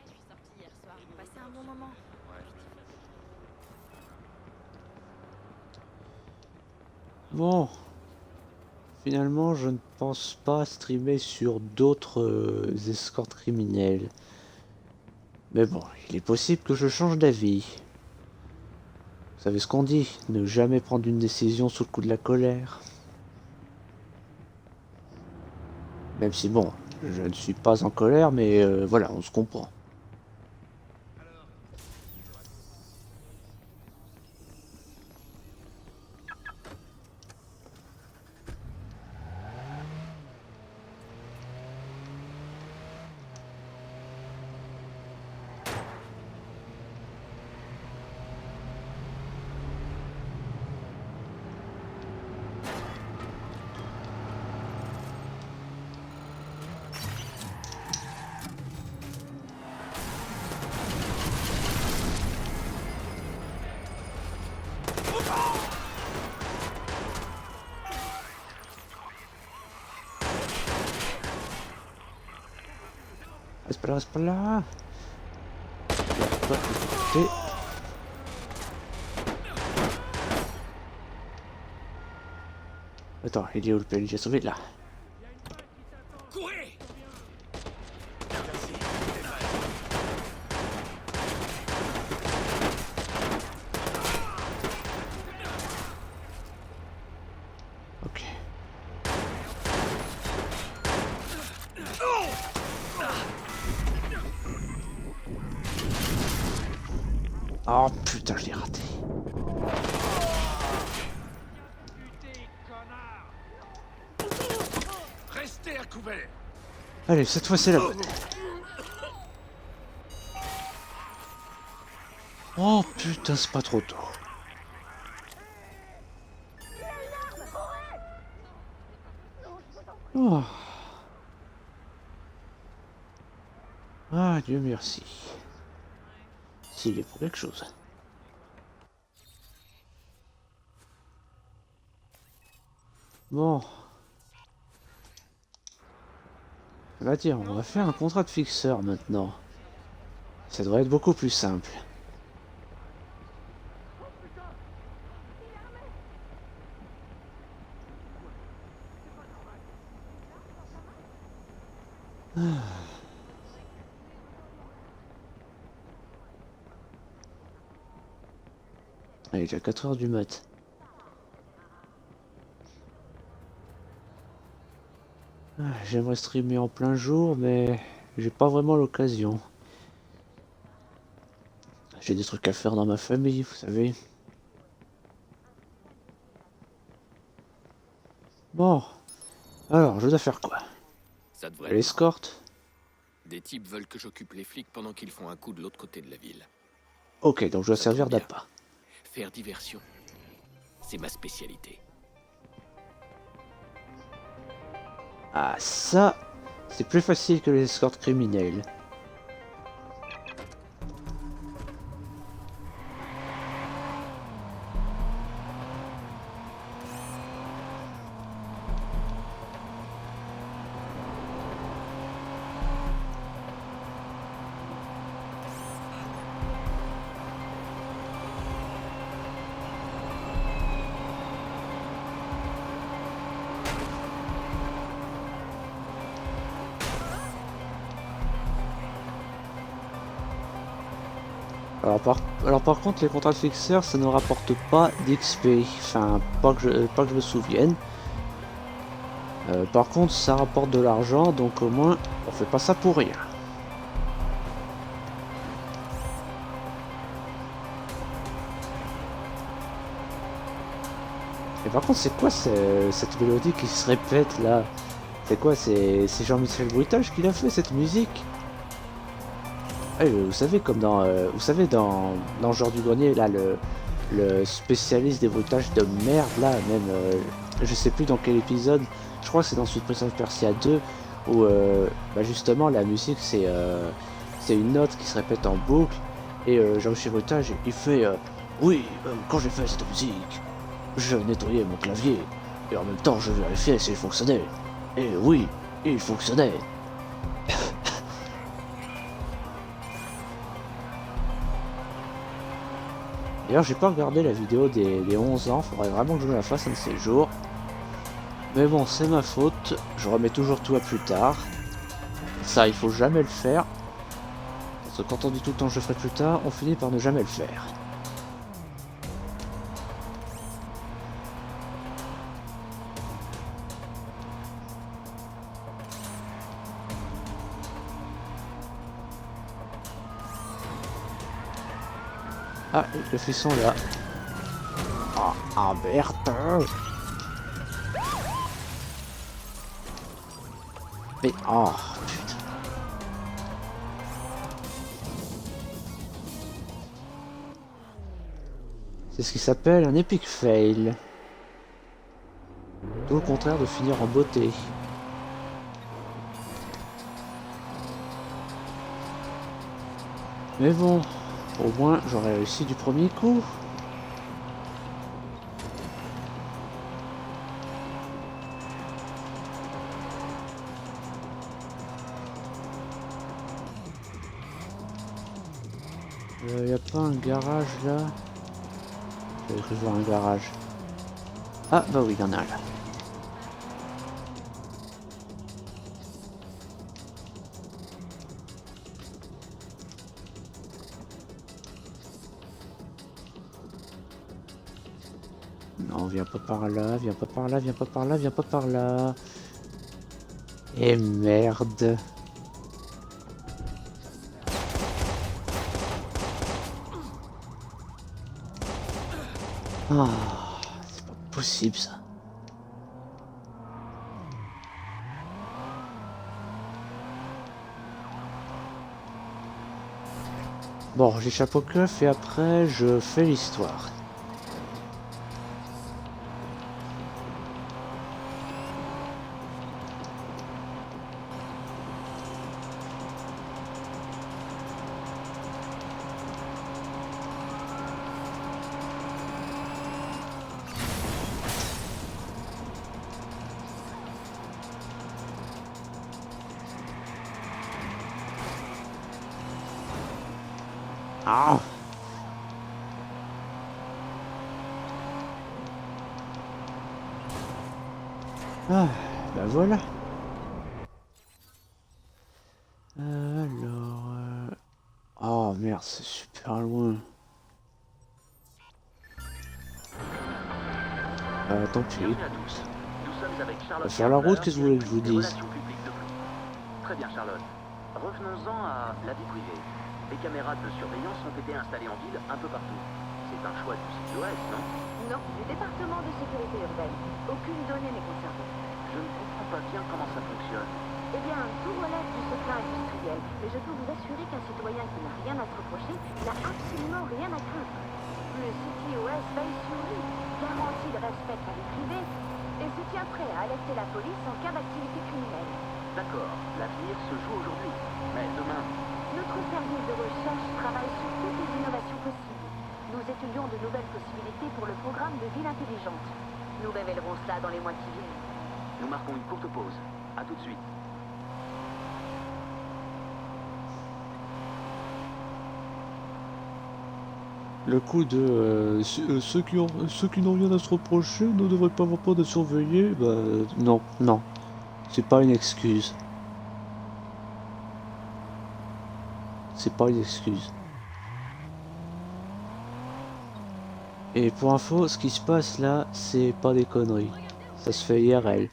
je suis sortie hier soir. J'ai passé un bon moment. Bon. Finalement, je ne pense pas streamer sur d'autres escortes criminelles. Mais bon, il est possible que je change d'avis. Vous savez ce qu'on dit, ne jamais prendre une décision sous le coup de la colère. Même si bon, je ne suis pas en colère, mais voilà, on se comprend. Reste pas là, reste pas là. Attends, il est où le PNJ? J'ai sauvé là. Courez! Ok. Oh putain, je l'ai raté. Restez à couvert! Allez, cette fois c'est la bonne. Oh putain, c'est pas trop tôt. Oh. Ah, Dieu merci. S'il est pour quelque chose. Bon. Bah tiens, on va faire un contrat de fixeur maintenant. Ça devrait être beaucoup plus simple. Allez, déjà 4 heures du mat. J'aimerais streamer en plein jour, mais j'ai pas vraiment l'occasion. J'ai des trucs à faire dans ma famille, vous savez. Bon, alors je dois faire quoi? Ça devrait. L'escorte? Des types veulent que j'occupe les flics pendant qu'ils font un coup de l'autre côté de la ville. Ok, donc je dois Ça servir tombe bien. d'appât. Faire diversion, c'est ma spécialité. Ah ça, c'est plus facile que les escortes criminelles. Alors par contre, les contrats de fixeurs, ça ne rapporte pas d'XP. Enfin, pas que je me souvienne. Par contre, ça rapporte de l'argent, donc au moins, on fait pas ça pour rien. Et par contre, c'est quoi cette mélodie qui se répète là? C'est quoi? C'est Jean-Michel Bruitage qui l'a fait cette musique? Vous savez, comme dans, dans Genre du Grenier, là, le spécialiste des bruitages de merde, là, même, je sais plus dans quel épisode, je crois que c'est dans Sud Prince of Persia 2, où, bah justement, la musique, c'est une note qui se répète en boucle, et Jean-Michel Bruitage, il fait, oui, quand j'ai fait cette musique, je nettoyais mon clavier, et en même temps, je vérifiais s'il fonctionnait. Et oui, il fonctionnait. D'ailleurs, j'ai pas regardé la vidéo des 11 ans, faudrait vraiment que je me la fasse un de ces jours. Mais bon, c'est ma faute, je remets toujours tout à plus tard. Ça, il faut jamais le faire. Parce que quand on dit tout le temps je ferai plus tard, on finit par ne jamais le faire. Ah, le frisson là. Ah, merde. Mais, oh, putain. C'est ce qui s'appelle un epic fail. Tout le contraire de finir en beauté. Mais bon, au moins j'aurais réussi du premier coup. Y a pas un garage là? J'avais cru voir un garage. Ah bah oui, il y en a là. Non, viens pas par là, viens pas par là, viens pas par là, viens pas par là. Et merde. Ah, c'est pas possible ça. Bon, j'échappe au keuf et après je fais l'histoire. Ah! Ah, ben voilà. Alors... Oh merde, c'est super loin. Tant pis. Bienvenue à tous. Nous sommes avec Charlotte. Sur la route, qu'est-ce que vous voulez que je vous des dise? relations publiques de Blue. Très bien, Charlotte. Revenons-en à la vie privée. Les caméras de surveillance ont été installées en ville un peu partout. C'est un choix du CTOS, non? Non, du département de sécurité urbaine. Aucune donnée n'est conservée. Je ne comprends pas bien comment ça fonctionne. Eh bien, tout relève du secret industriel, mais je peux vous assurer qu'un citoyen qui n'a rien à se reprocher n'a absolument rien à craindre. Le CTOS veille sur lui, garantit le respect de la vie privée et se tient prêt à alerter la police en cas d'activité criminelle. D'accord, l'avenir se joue aujourd'hui. Mais demain, Notre service de recherche travaille sur toutes les innovations possibles. Nous étudions de nouvelles possibilités pour le programme de ville intelligente. Nous révélerons cela dans les mois qui viennent. nous marquons une courte pause. À tout de suite. Le coup de ceux qui n'ont rien à se reprocher ne devraient pas avoir peur de surveiller, bah non, non. C'est pas une excuse. C'est pas une excuse. Et pour info, ce qui se passe là, c'est pas des conneries. Ça se fait IRL.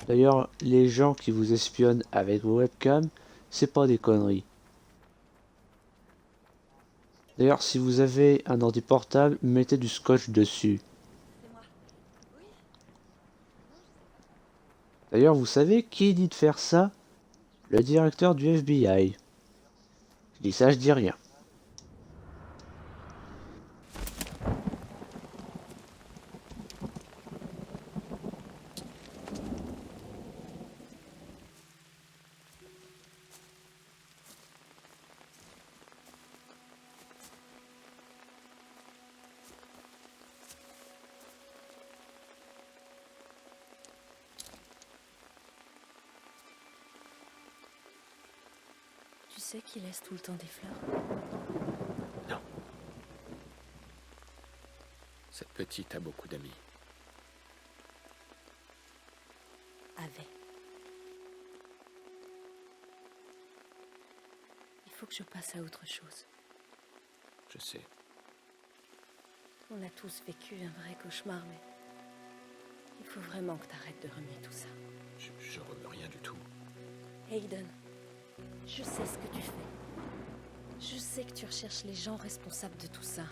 D'ailleurs, les gens qui vous espionnent avec vos webcams, c'est pas des conneries. D'ailleurs, si vous avez un ordi portable, mettez du scotch dessus. D'ailleurs, vous savez qui dit de faire ça? Le directeur du FBI. Je dis ça, je dis rien. Tu sais qu'il laisse tout le temps des fleurs? Non. Cette petite a beaucoup d'amis. Avait. Il faut que je passe à autre chose. Je sais. On a tous vécu un vrai cauchemar, mais il faut vraiment que t'arrêtes de remuer tout ça. Je remets rien du tout. Hayden, je sais ce que tu fais. Je sais que tu recherches les gens responsables de tout ça.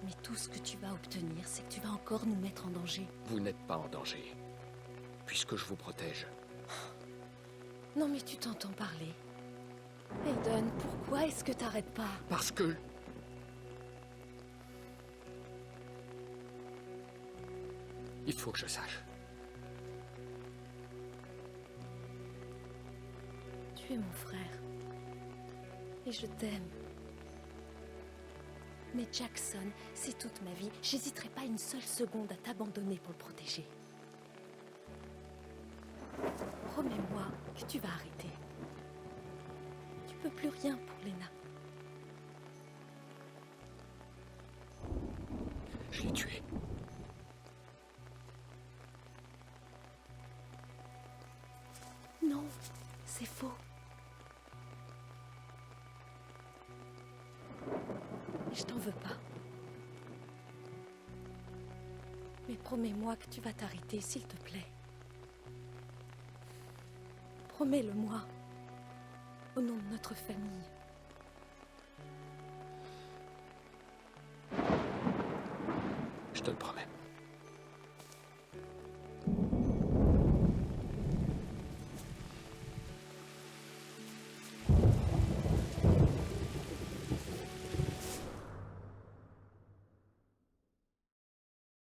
Mais tout ce que tu vas obtenir, c'est que tu vas encore nous mettre en danger. Vous n'êtes pas en danger. Puisque je vous protège. Non mais tu t'entends parler. Hayden, pourquoi est-ce que t'arrêtes pas? Parce que... Il faut que je sache. Tu es mon frère. Et je t'aime. Mais Jackson, c'est toute ma vie. J'hésiterai pas une seule seconde à t'abandonner pour le protéger. Promets-moi que tu vas arrêter. Tu peux plus rien pour Lena. Je l'ai tué. Non, c'est faux. Je t'en veux pas. Mais promets-moi que tu vas t'arrêter, s'il te plaît. Promets-le-moi. Au nom de notre famille. Je te le promets.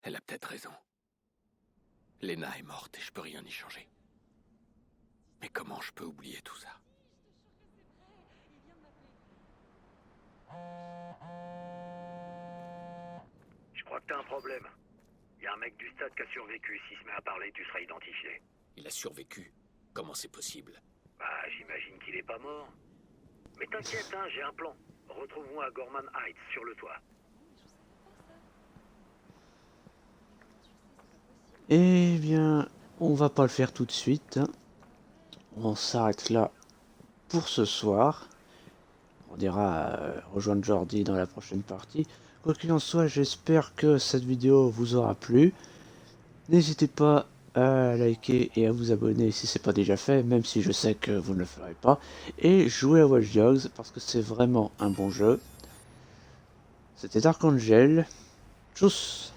Elle a peut-être raison. Lena est morte et je peux rien y changer. Mais comment je peux oublier tout ça? Je crois que t'as un problème. Y a un mec du stade qui a survécu. S'il se met à parler, tu seras identifié. Il a survécu. Comment c'est possible? Bah, j'imagine qu'il est pas mort. Mais t'inquiète, hein, j'ai un plan. Retrouve-moi à Gorman Heights, sur le toit. Eh bien, on va pas le faire tout de suite. On s'arrête là pour ce soir. On ira rejoindre Jordi dans la prochaine partie. Quoi qu'il en soit, j'espère que cette vidéo vous aura plu. N'hésitez pas à liker et à vous abonner si c'est pas déjà fait, même si je sais que vous ne le ferez pas. Et jouez à Watch Dogs parce que c'est vraiment un bon jeu. C'était Dark Angel. Tchuss!